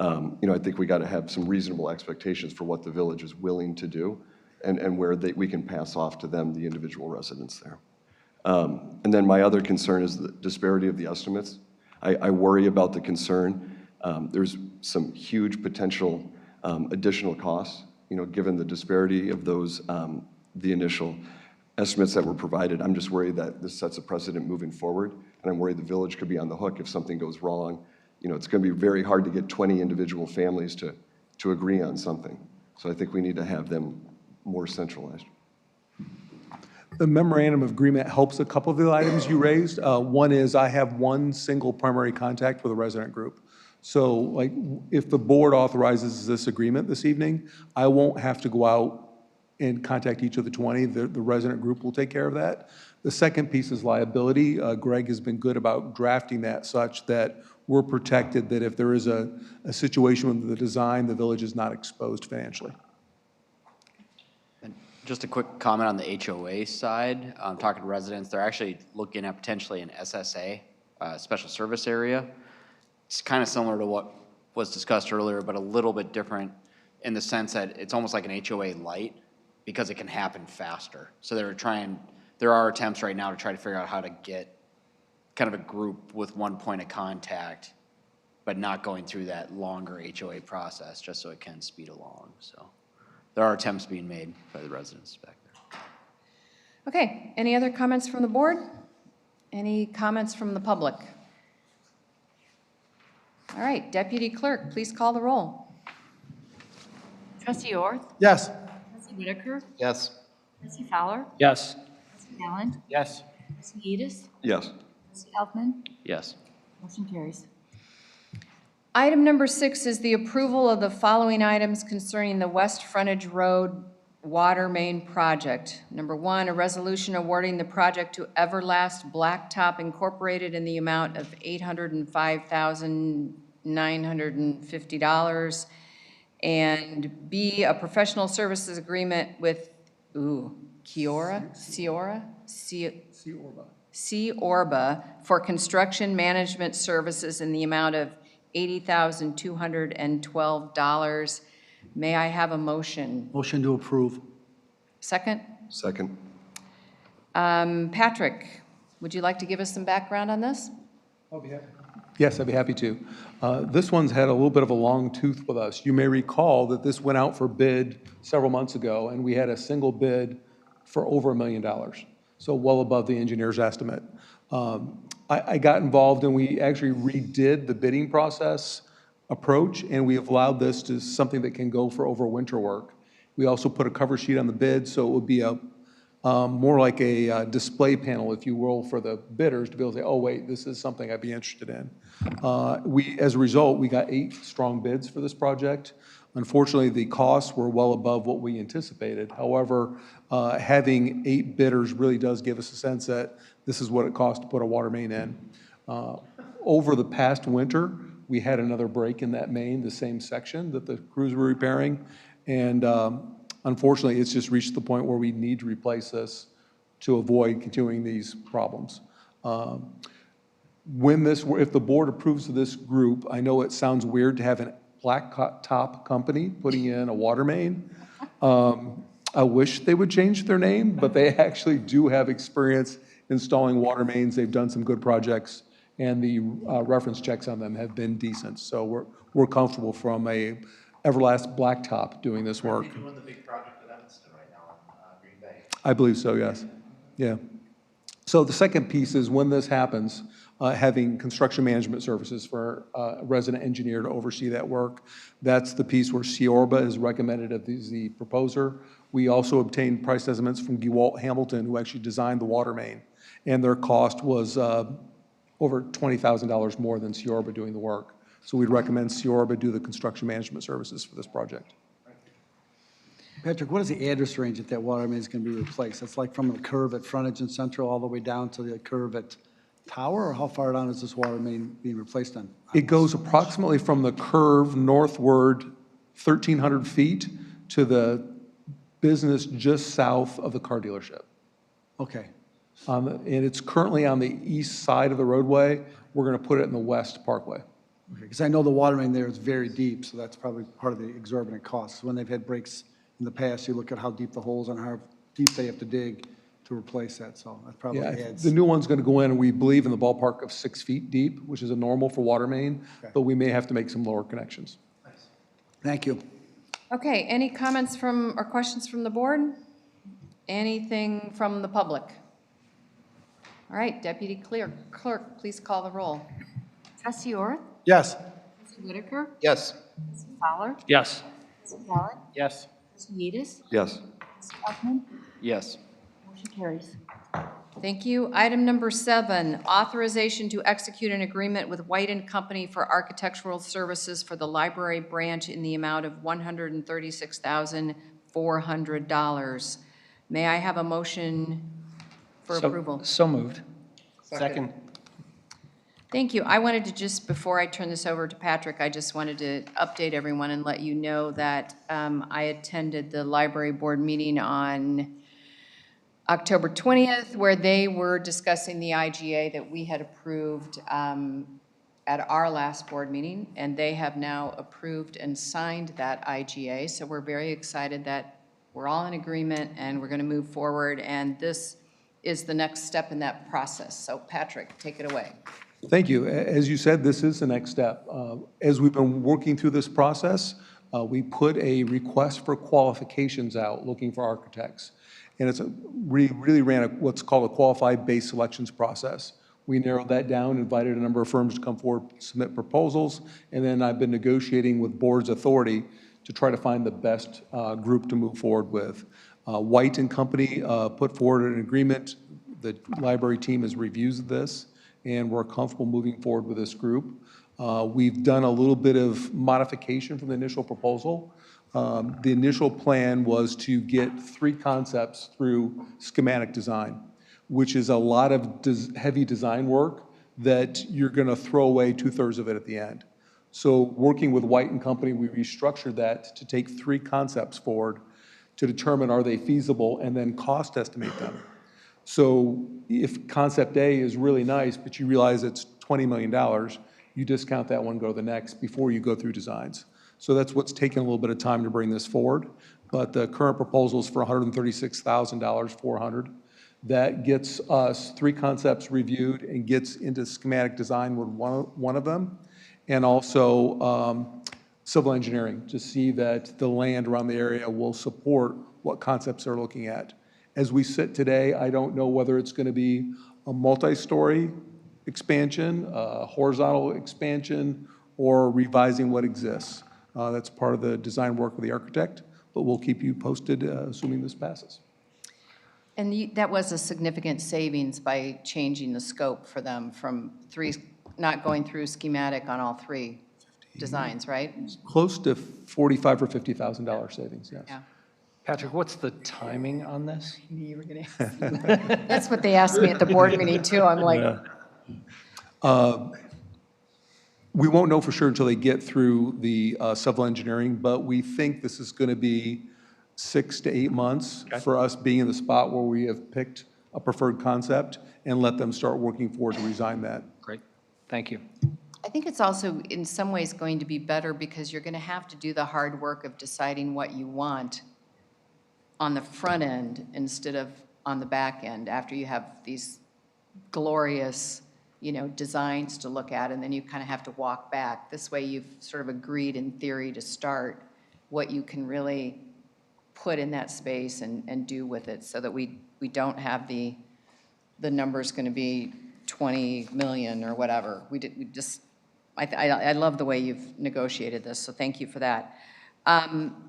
You know, I think we got to have some reasonable expectations for what the village is willing to do and where we can pass off to them, the individual residents there. And then my other concern is the disparity of the estimates. I worry about the concern. There's some huge potential additional costs, you know, given the disparity of those, the initial estimates that were provided. I'm just worried that this sets a precedent moving forward and I'm worried the village could be on the hook if something goes wrong. You know, it's going to be very hard to get 20 individual families to agree on something. So I think we need to have them more centralized. The memorandum of agreement helps a couple of the items you raised. One is I have one single primary contact for the resident group. So like, if the board authorizes this agreement this evening, I won't have to go out and contact each of the 20. The resident group will take care of that. The second piece is liability. Greg has been good about drafting that such that we're protected, that if there is a situation with the design, the village is not exposed financially. And just a quick comment on the HOA side. Talking to residents, they're actually looking at potentially an SSA, special service area. It's kind of similar to what was discussed earlier, but a little bit different in the sense that it's almost like an HOA light because it can happen faster. So there are attempts right now to try to figure out how to get kind of a group with one point of contact, but not going through that longer HOA process, just so it can speed along. So there are attempts being made by the residents back there. Okay, any other comments from the board? Any comments from the public? All right, Deputy Clerk, please call the roll. Trustee Orth? Yes. Trustee Whitaker? Yes. Trustee Fowler? Yes. Trustee Allen? Yes. Trustee Edis? Yes. Trustee Elfman? Yes. Motion carries. Item number 6 is the approval of the following items concerning the West Frontage Road Water Main Project. Number 1, a resolution awarding the project to Everlast Blacktop Incorporated in the amount of $805,950. And B, a professional services agreement with, Orba for construction management services in the amount of $80,212. May I have a motion? Motion to approve. Second? Second. Patrick, would you like to give us some background on this? Yes, I'd be happy to. This one's had a little bit of a long tooth with us. You may recall that this went out for bid several months ago, and we had a single bid for over $1 million, so well above the engineer's estimate. I got involved, and we actually redid the bidding process approach, and we have allowed this to something that can go for over winter work. We also put a cover sheet on the bid, so it would be a more like a display panel, if you will, for the bidders to be able to say, oh, wait, this is something I'd be interested in. As a result, we got 8 strong bids for this project. Unfortunately, the costs were well above what we anticipated. However, having 8 bidders really does give us a sense that this is what it costs to put a water main in. Over the past winter, we had another break in that main, the same section that the crews were repairing. And unfortunately, it's just reached the point where we need to replace this to avoid continuing these problems. If the board approves of this group, I know it sounds weird to have a blacktop company putting in a water main. I wish they would change their name, but they actually do have experience installing water mains. They've done some good projects, and the reference checks on them have been decent. So we're comfortable from a Everlast Blacktop doing this work. They're doing the big project at Evanston right now in Green Bay. I believe so, yes. Yeah. So the second piece is when this happens, having construction management services for a resident engineer to oversee that work. That's the piece where Ciorba is recommended as the proposer. We also obtained price estimates from Gewalt Hamilton, who actually designed the water main, and their cost was over $20,000 more than Ciorba doing the work. So we'd recommend Ciorba do the construction management services for this project. Patrick, what is the address range that water main is going to be replaced? That's like from the curve at Frontage and Central all the way down to the curve at Tower, or how far down is this water main being replaced on? It goes approximately from the curve northward 1,300 feet to the business just south of the car dealership. Okay. And it's currently on the east side of the roadway. We're going to put it in the west parkway. Because I know the water main there is very deep, so that's probably part of the exorbitant costs. When they've had breaks in the past, you look at how deep the holes and how deep they have to dig to replace that, so that probably Yeah, adds. the new one's going to go in, and we believe in the ballpark of 6 feet deep, which is a normal for water main, but we may have to make some lower connections. Thank you. Okay, any comments from, or questions from the board? Anything from the public? All right, Deputy Clerk, please call the roll. Trustee Orr? Yes. Trustee Whitaker? Yes. Trustee Fowler? Yes. Trustee Allen? Yes. Trustee Yedis? Yes. Trustee Huffman? Yes. Motion carries. Thank you. Item number 7, authorization to execute an agreement with White and Company for architectural services for the library branch in the amount of $136,400. May I have a motion for approval? So moved. Second. Thank you. I wanted to just, before I turn this over to Patrick, I just wanted to update everyone and let you know that I attended the library board meeting on October 20th, where they were discussing the IGA that we had approved at our last board meeting, and they have now approved and signed that IGA. So we're very excited that we're all in agreement and we're going to move forward, and this is the next step in that process. So Patrick, take it away. Thank you. As you said, this is the next step. As we've been working through this process, we put a request for qualifications out looking for architects. And we really ran what's called a qualified base selections process. We narrowed that down, invited a number of firms to come forward, submit proposals, and then I've been negotiating with board's authority to try to find the best group to move forward with. White and Company put forward an agreement. The library team has reviewed this, and we're comfortable moving forward with this group. We've done a little bit of modification from the initial proposal. The initial plan was to get 3 concepts through schematic design, which is a lot of heavy design work that you're going to throw away 2/3 of it at the end. So working with White and Company, we restructured that to take 3 concepts forward to determine are they feasible and then cost estimate them. So if concept A is really nice, but you realize it's $20 million, you discount that one, go to the next before you go through designs. So that's what's taken a little bit of time to bring this forward. But the current proposal is for $136,400. That gets us 3 concepts reviewed and gets into schematic design with one of them. And also civil engineering to see that the land around the area will support what concepts they're looking at. As we sit today, I don't know whether it's going to be a multi-story expansion, a horizontal expansion, or revising what exists. That's part of the design work of the architect, but we'll keep you posted, assuming this passes. And that was a significant savings by changing the scope for them from 3, not going through schematic on all 3 designs, right? Close to $45,000 or $50,000 savings, yes. Yeah. Patrick, what's the timing on this? You were going to ask. That's what they asked me at the board meeting, too. I'm like, we won't know for sure until they get through the civil engineering, but we think this is going to be 6 to 8 months for us being in the spot where we have picked a preferred concept and let them start working forward to design that. Great. Thank you. I think it's also in some ways going to be better because you're going to have to do the hard work of deciding what you want on the front end instead of on the back end after you have these glorious, designs to look at, and then you kind of have to walk back. This way you've sort of agreed in theory to start what you can really put in that space and do with it so that we don't have the number's going to be 20 million or whatever. I love the way you've negotiated this, so thank you for that.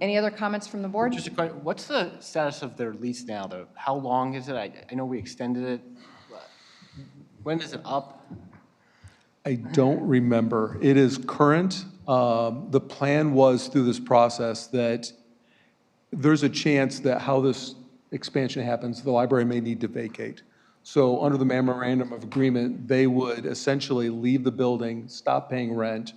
Any other comments from the board? Just a question, what's the status of their lease now, though? How long is it? I know we extended it. When is it up? I don't remember. It is current. The plan was through this process that there's a chance that how this expansion happens, the library may need to vacate. So under the memorandum of agreement, they would essentially leave the building, stop paying rent,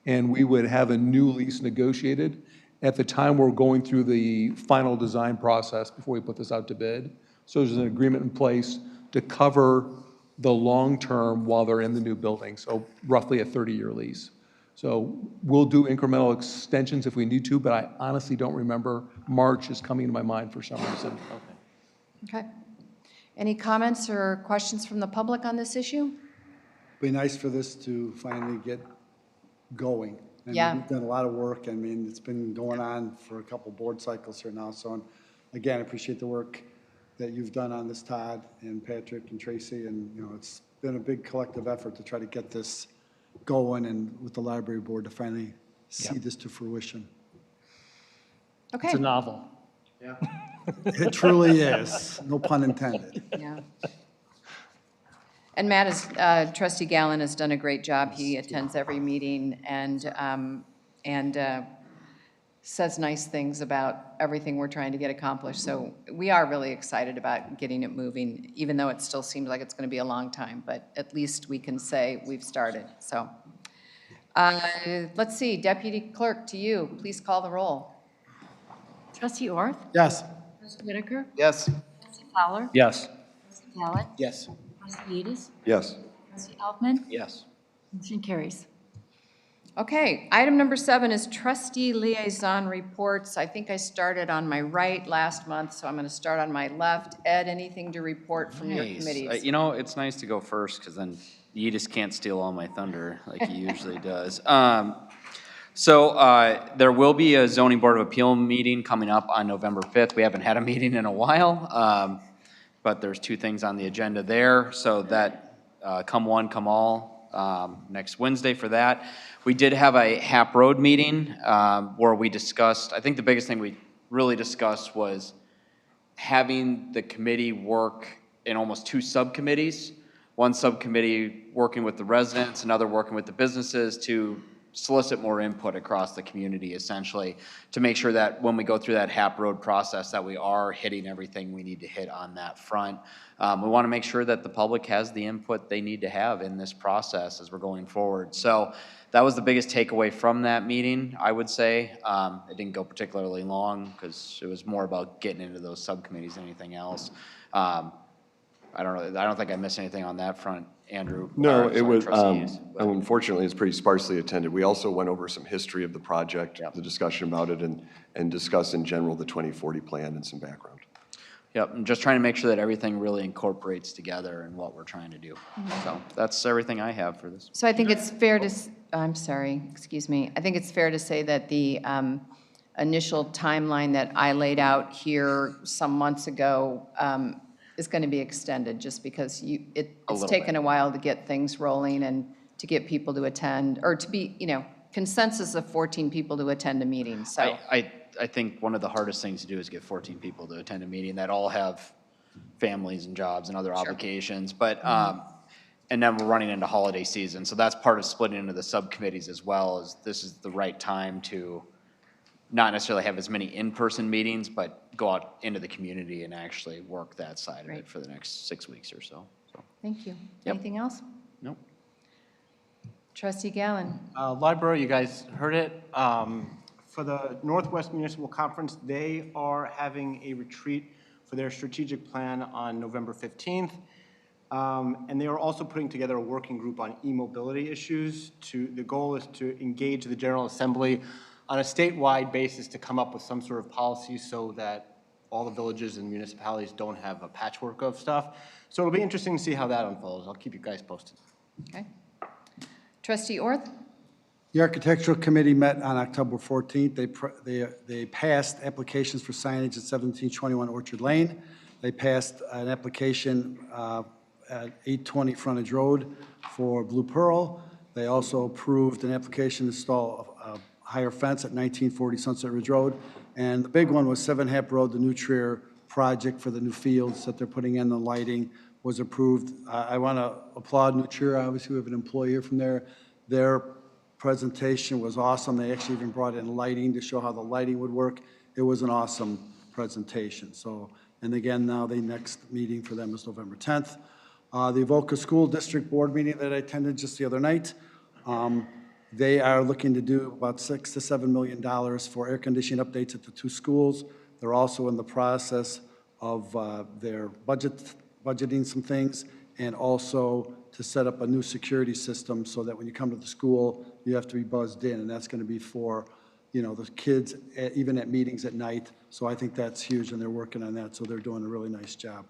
and we would have a new lease negotiated. At the time, we're going through the final design process before we put this out to bid. So there's an agreement in place to cover the long term while they're in the new building, so roughly a 30-year lease. So we'll do incremental extensions if we need to, but I honestly don't remember. March is coming to my mind for some reason. Okay. Any comments or questions from the public on this issue? Be nice for this to finally get going. And Yeah. We've done a lot of work. I mean, it's been going on for a couple board cycles here now. So again, I appreciate the work that you've done on this, Todd and Patrick and Tracy, and, you know, it's been a big collective effort to try to get this going and with the library board to finally see this to fruition. Okay. It's a novel. It truly is, no pun intended. Yeah. And Matt is, Trustee Gallen has done a great job. He attends every meeting and says nice things about everything we're trying to get accomplished. So we are really excited about getting it moving, even though it still seems like it's going to be a long time, but at least we can say we've started, so. Let's see, Deputy Clerk, to you, please call the roll. Trustee Orth? Yes. Trustee Whitaker? Yes. Trustee Fowler? Yes. Trustee Gallant? Yes. Trustee Edis? Yes. Trustee Elfman? Yes. Motion carries. Okay, item number 7 is trustee liaison reports. I think I started on my right last month, so I'm going to start on my left. Ed, anything to report from your Nice. committees? You know, it's nice to go first because then you just can't steal all my thunder like he usually does. So there will be a zoning board of appeal meeting coming up on November 5th. We haven't had a meeting in a while, but there's 2 things on the agenda there. So that come one, come all, next Wednesday for that. We did have a HAP Road meeting where we discussed, I think the biggest thing we really discussed was having the committee work in almost 2 subcommittees. One subcommittee working with the residents, another working with the businesses to solicit more input across the community, essentially, to make sure that when we go through that HAP Road process, that we are hitting everything we need to hit on that front. We want to make sure that the public has the input they need to have in this process as we're going forward. So that was the biggest takeaway from that meeting, I would say. It didn't go particularly long because it was more about getting into those subcommittees than anything else. I don't think I missed anything on that front, Andrew. No, it was, trustees. unfortunately, it's pretty sparsely attended. We also went over some history of the project, the discussion about it, and discussed in general the 2040 plan and some background. Yep, I'm just trying to make sure that everything really incorporates together in what we're trying to do. So that's everything I have for this. So I think it's fair to, I'm sorry, excuse me. I think it's fair to say that the initial timeline that I laid out here some months ago is going to be extended just because it's taken a while to get things rolling and to get people to attend, or to be, consensus of 14 people to attend a meeting, so. I think one of the hardest things to do is get 14 people to attend a meeting that all have families and jobs and other obligations. But, and then we're running into holiday season. So that's part of splitting into the subcommittees as well, is this is the right time to not necessarily have as many in-person meetings, but go out into the community and actually work that side of it for the next 6 weeks or so. Thank you. Yep. Anything else? Nope. Trustee Gallen. Library, you guys heard it. For the Northwest Municipal Conference, they are having a retreat for their strategic plan on November 15th. And they are also putting together a working group on e-mobility issues. The goal is to engage the General Assembly on a statewide basis to come up with some sort of policy so that all the villages and municipalities don't have a patchwork of stuff. So it'll be interesting to see how that unfolds. I'll keep you guys posted. Okay. Trustee Orth? The Architectural Committee met on October 14th. They passed applications for signage at 1721 Orchard Lane. They passed an application at 820 Frontage Road for Blue Pearl. They also approved an application to install a higher fence at 1940 Sunset Ridge Road. And the big one was 7 Hap Road, the new Trier project for the new fields that they're putting in, the lighting was approved. I want to applaud New Trier. Obviously, we have an employee here from there. Their presentation was awesome. They actually even brought in lighting to show how the lighting would work. It was an awesome presentation. So, and again, now the next meeting for them is November 10th. The Avoca School District Board meeting that I attended just the other night, they are looking to do about $6 to $7 million for air conditioning updates at the 2 schools. They're also in the process of their budgeting some things, and also to set up a new security system so that when you come to the school, you have to be buzzed in, and that's going to be for, the kids, even at meetings at night. So I think that's huge, and they're working on that, so they're doing a really nice job.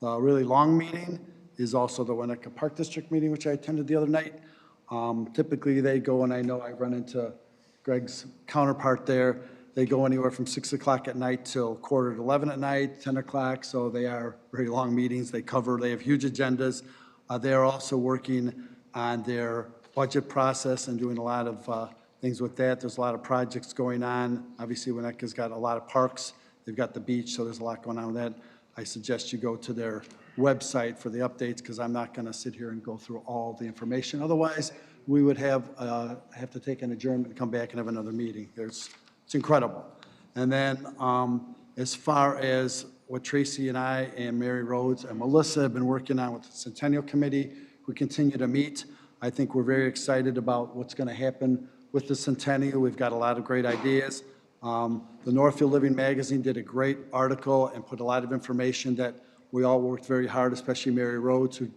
A really long meeting is also the Winnetka Park District meeting, which I attended the other night. Typically, they go, and I know I run into Greg's counterpart there. They go anywhere from 6 o'clock at night till quarter to 11 at night, 10 o'clock, so they are very long meetings. They have huge agendas. They are also working on their budget process and doing a lot of things with that. There's a lot of projects going on. Obviously, Winnebago's got a lot of parks. They've got the beach, so there's a lot going on with that. I suggest you go to their website for the updates, because I'm not going to sit here and go through all the information. Otherwise, we would have to take an adjournment and come back and have another meeting. It's incredible. And then as far as what Tracy and I and Mary Rhodes and Melissa have been working on with the Centennial Committee, we continue to meet. I think we're very excited about what's going to happen with the Centennial. We've got a lot of great ideas. The Northfield Living Magazine did a great article and put a lot of information that we all worked very hard, especially Mary Rhodes, who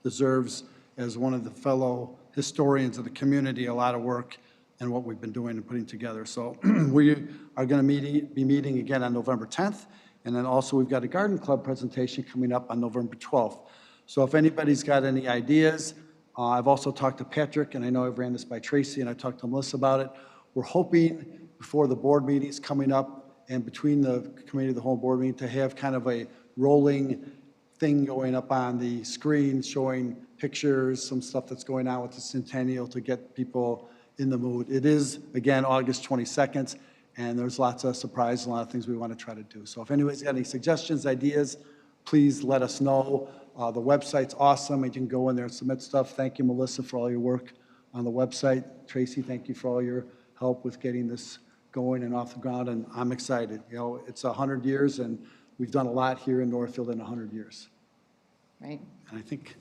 deserves, as one of the fellow historians of the community, a lot of work in what we've been doing and putting together. So we are going to be meeting again on November 10th. And then also we've got a garden club presentation coming up on November 12th. So if anybody's got any ideas, I've also talked to Patrick, and I know I've ran this by Tracy, and I talked to Melissa about it. We're hoping before the board meetings coming up and between the committee of the whole board meeting to have kind of a rolling thing going up on the screen showing pictures, some stuff that's going on with the Centennial to get people in the mood. It is, again, August 22nd, and there's lots of surprises, a lot of things we want to try to do. So if anybody's got any suggestions, ideas, please let us know. The website's awesome, and you can go in there and submit stuff. Thank you, Melissa, for all your work on the website. Tracy, thank you for all your help with getting this going and off the ground, and I'm excited. You know, it's 100 years, and we've done a lot here in Northfield in 100 years. Right. And I think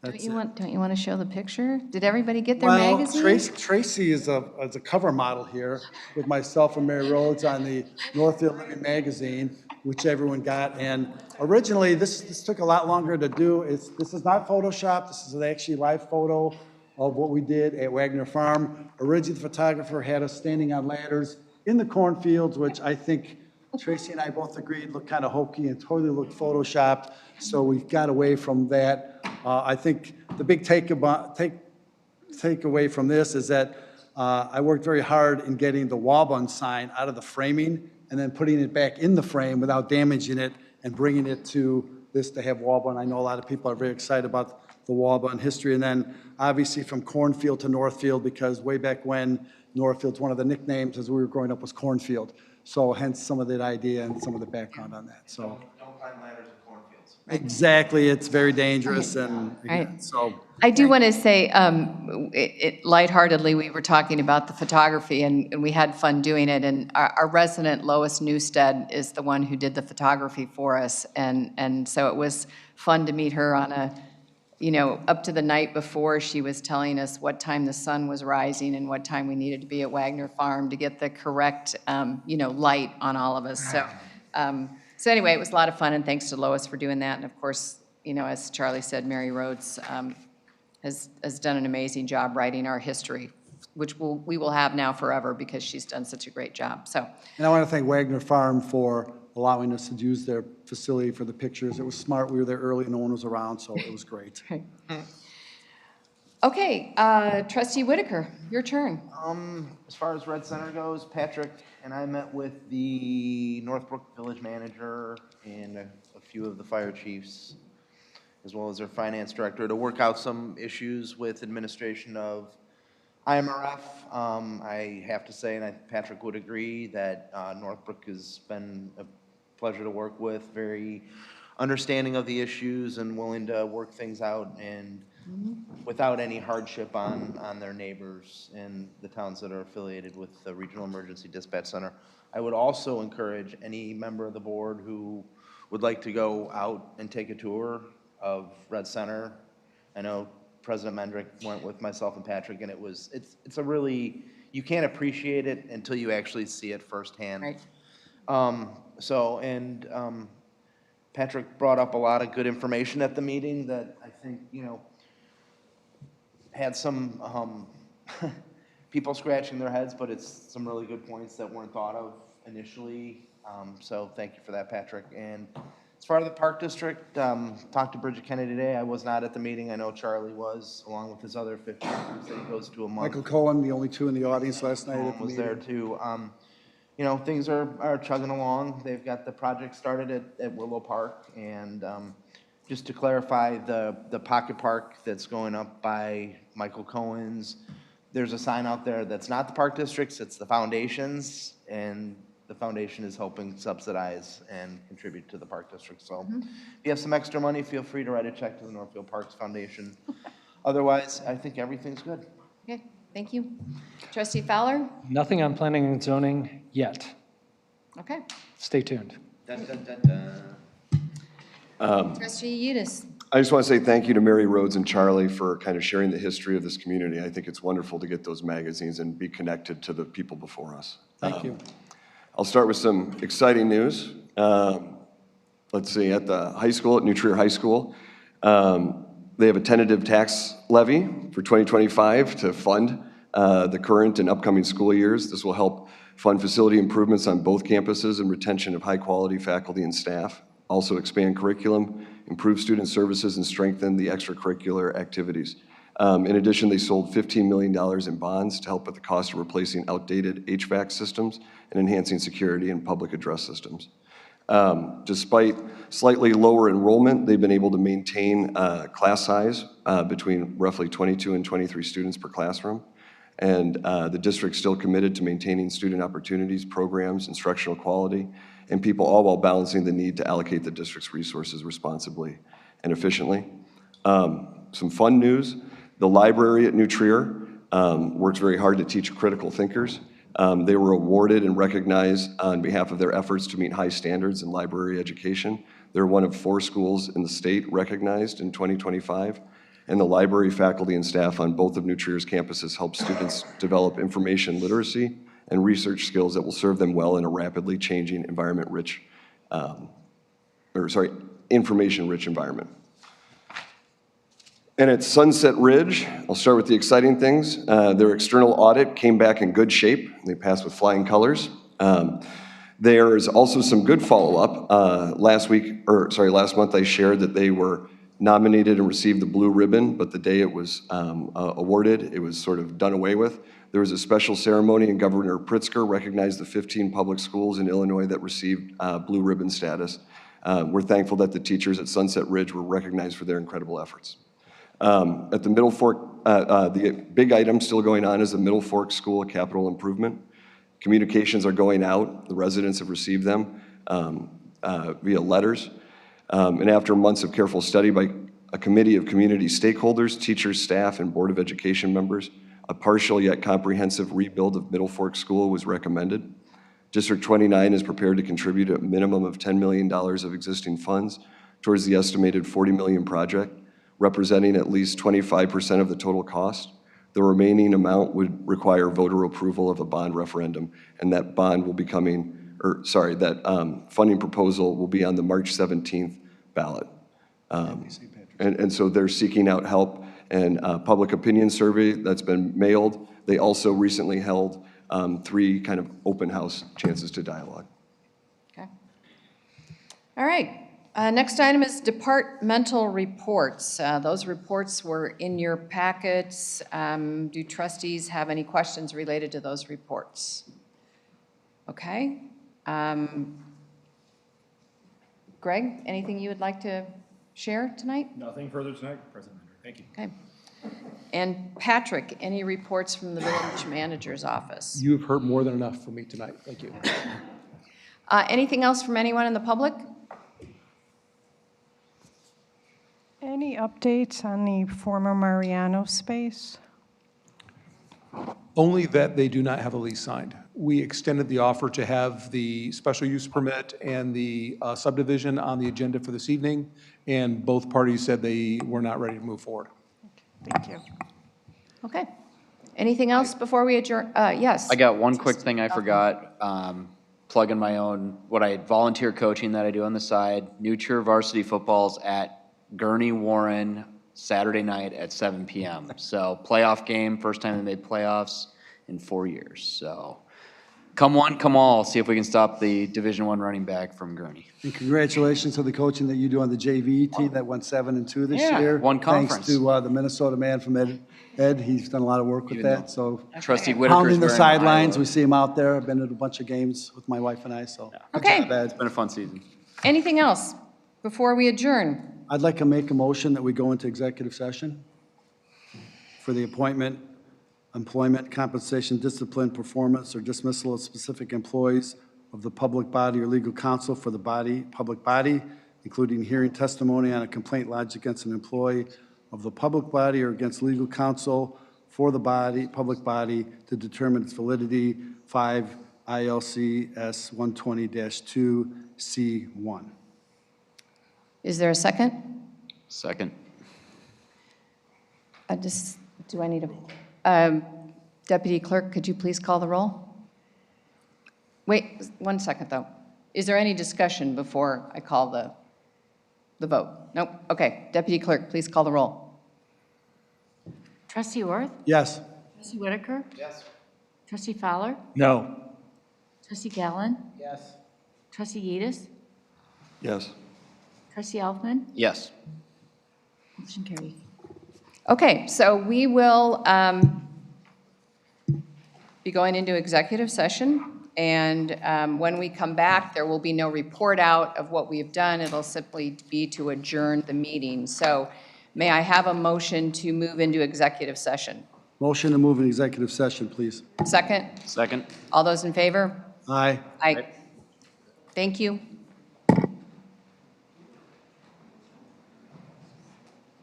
Don't that's you it. want to show the picture? Did everybody get their Well, magazine? Tracy is a cover model here with myself and Mary Rhodes on the Northfield Living Magazine, which everyone got. And originally, this took a lot longer to do. This is not Photoshop. This is an actually live photo of what we did at Wagner Farm. Originally, the photographer had us standing on ladders in the cornfields, which I think Tracy and I both agreed looked kind of hokey and totally looked Photoshopped. So we got away from that. I think the big takeaway from this is that I worked very hard in getting the Wabun sign out of the framing and then putting it back in the frame without damaging it and bringing it to this to have Wabun. I know a lot of people are very excited about the Wabun history. And then obviously from cornfield to Northfield, because way back when Northfield's one of the nicknames as we were growing up was cornfield. So hence some of that idea and some of the background on that. So Don't climb ladders in cornfields. exactly, it's very dangerous, and Right. so. I do want to say, lightheartedly, we were talking about the photography, and we had fun doing it. And our resident, Lois Newstead, is the one who did the photography for us. And so it was fun to meet her on up to the night before, she was telling us what time the sun was rising and what time we needed to be at Wagner Farm to get the correct, light on all of us. So anyway, it was a lot of fun, and thanks to Lois for doing that. And of course, as Charlie said, Mary Rhodes has done an amazing job writing our history, which we will have now forever because she's done such a great job. So, And I want to thank Wagner Farm for allowing us to use their facility for the pictures. It was smart. We were there early and no one was around, so it was great. okay, Trustee Whitaker, your turn. As far as Red Center goes, Patrick and I met with the Northbrook Village Manager and a few of the fire chiefs, as well as their finance director, to work out some issues with administration of IMRF. I have to say, and Patrick would agree, that Northbrook has been a pleasure to work with, very understanding of the issues and willing to work things out and without any hardship on their neighbors and the towns that are affiliated with the Regional Emergency Dispatch Center. I would also encourage any member of the board who would like to go out and take a tour of Red Center. I know President Mendrick went with myself and Patrick, and it's a really, you can't appreciate it until you actually see it firsthand. Right. Patrick brought up a lot of good information at the meeting that I think, had some people scratching their heads, but it's some really good points that weren't thought of initially. So thank you for that, Patrick. And as far as the Park District, talked to Bridget Kennedy today. I was not at the meeting. I know Charlie was, along with his other 50 groups that he goes to a month. Michael Cohen, the only two in the audience last night at the Was there meeting. too. you know, things are chugging along. They've got the project started at Willow Park, and just to clarify, the pocket park that's going up by Michael Cohen's, there's a sign out there that's not the park districts, it's the foundations, and the foundation is helping subsidize and contribute to the park district. So if you have some extra money, feel free to write a check to the Northfield Parks Foundation. Otherwise, I think everything's good. Okay, thank you. Trustee Fowler? Nothing on planning and zoning yet. Okay. Stay tuned. Trustee Udis? I just want to say thank you to Mary Rhodes and Charlie for kind of sharing the history of this community. I think it's wonderful to get those magazines and be connected to the people before us. Thank you. I'll start with some exciting news. Let's see, at the high school, at New Trier High School, they have a tentative tax levy for 2025 to fund the current and upcoming school years. This will help fund facility improvements on both campuses and retention of high-quality faculty and staff, also expand curriculum, improve student services, and strengthen the extracurricular activities. In addition, they sold $15 million in bonds to help with the cost of replacing outdated HVAC systems and enhancing security in public address systems. Despite slightly lower enrollment, they've been able to maintain class size between roughly 22 and 23 students per classroom. And the district's still committed to maintaining student opportunities, programs, instructional quality, and people, all while balancing the need to allocate the district's resources responsibly and efficiently. Some fun news, the library at New Trier works very hard to teach critical thinkers. They were awarded and recognized on behalf of their efforts to meet high standards in library education. They're one of 4 schools in the state recognized in 2025. And the library faculty and staff on both of New Trier's campuses help students develop information literacy and research skills that will serve them well in a rapidly changing information-rich environment. And at Sunset Ridge, I'll start with the exciting things. Their external audit came back in good shape. They passed with flying colors. There is also some good follow-up. Last month I shared that they were nominated and received the blue ribbon, but the day it was awarded, it was sort of done away with. There was a special ceremony, and Governor Pritzker recognized the 15 public schools in Illinois that received blue ribbon status. We're thankful that the teachers at Sunset Ridge were recognized for their incredible efforts. At the Middle Fork, the big item still going on is the Middle Fork School Capital Improvement. Communications are going out. The residents have received them via letters. And after months of careful study by a committee of community stakeholders, teachers, staff, and Board of Education members, a partial yet comprehensive rebuild of Middle Fork School was recommended. District 29 is prepared to contribute a minimum of $10 million of existing funds towards the estimated $40 million project, representing at least 25% of the total cost. The remaining amount would require voter approval of a bond referendum, and that bond will be funding proposal will be on the March 17th ballot. And so they're seeking out help and a public opinion survey that's been mailed. They also recently held 3 kind of open house chances to dialogue. Okay. All right. Next item is departmental reports. Those reports were in your packets. Do trustees have any questions related to those reports? Okay. Greg, anything you would like to share tonight? Nothing further tonight, President Linder. Thank you. Okay. And Patrick, any reports from the village manager's office? You've heard more than enough from me tonight. Thank you. Anything else from anyone in the public? Any updates on the former Mariano space? Only that they do not have a lease signed. We extended the offer to have the special use permit and the subdivision on the agenda for this evening, and both parties said they were not ready to move forward. Thank you. Okay. Anything else before we adjourn? Yes. I got one quick thing I forgot. Plugging my own, volunteer coaching that I do on the side. New Trier varsity football's at Gurney Warren Saturday night at 7 p.m. So playoff game, first time they made playoffs in 4 years. So come one, come all. See if we can stop the Division I running back from Gurney. And congratulations to the coaching that you do on the JV team that went 7-2 this Yeah, year. won conference. Thanks to the Minnesota man from Ed, he's done a lot of work with Even that, though so. Trustee Whitaker's Pounding the wearing sidelines, Iowa. we see him out there. I've been at a bunch of games with my wife and I, so. good Okay. job, Ed. It's been a fun season. Anything else before we adjourn? I'd like to make a motion that we go into executive session for the appointment, employment, compensation, discipline, performance, or dismissal of specific employees of the public body or legal counsel for the public body, including hearing testimony on a complaint lodged against an employee of the public body or against legal counsel for the public body to determine its validity, 5 ILCS 120-2C1. Is there a second? Second. Do I need Deputy Clerk, could you please call the roll? Wait, 1 second, though. Is there any discussion before I call the vote? Nope, okay. Deputy Clerk, please call the roll. Trustee Orth? Yes. Trustee Whitaker? Yes. Trustee Fowler? No. Trustee Gallen? Yes. Trustee Yedis? Yes. Trustee Elfman? Yes. Motion carries. Okay, so we will be going into executive session, and when we come back, there will be no report out of what we have done. It'll simply be to adjourn the meeting. So may I have a motion to move into executive session? Motion to move in executive session, please. Second? Second. All those in favor? Aye. Aye. Thank you.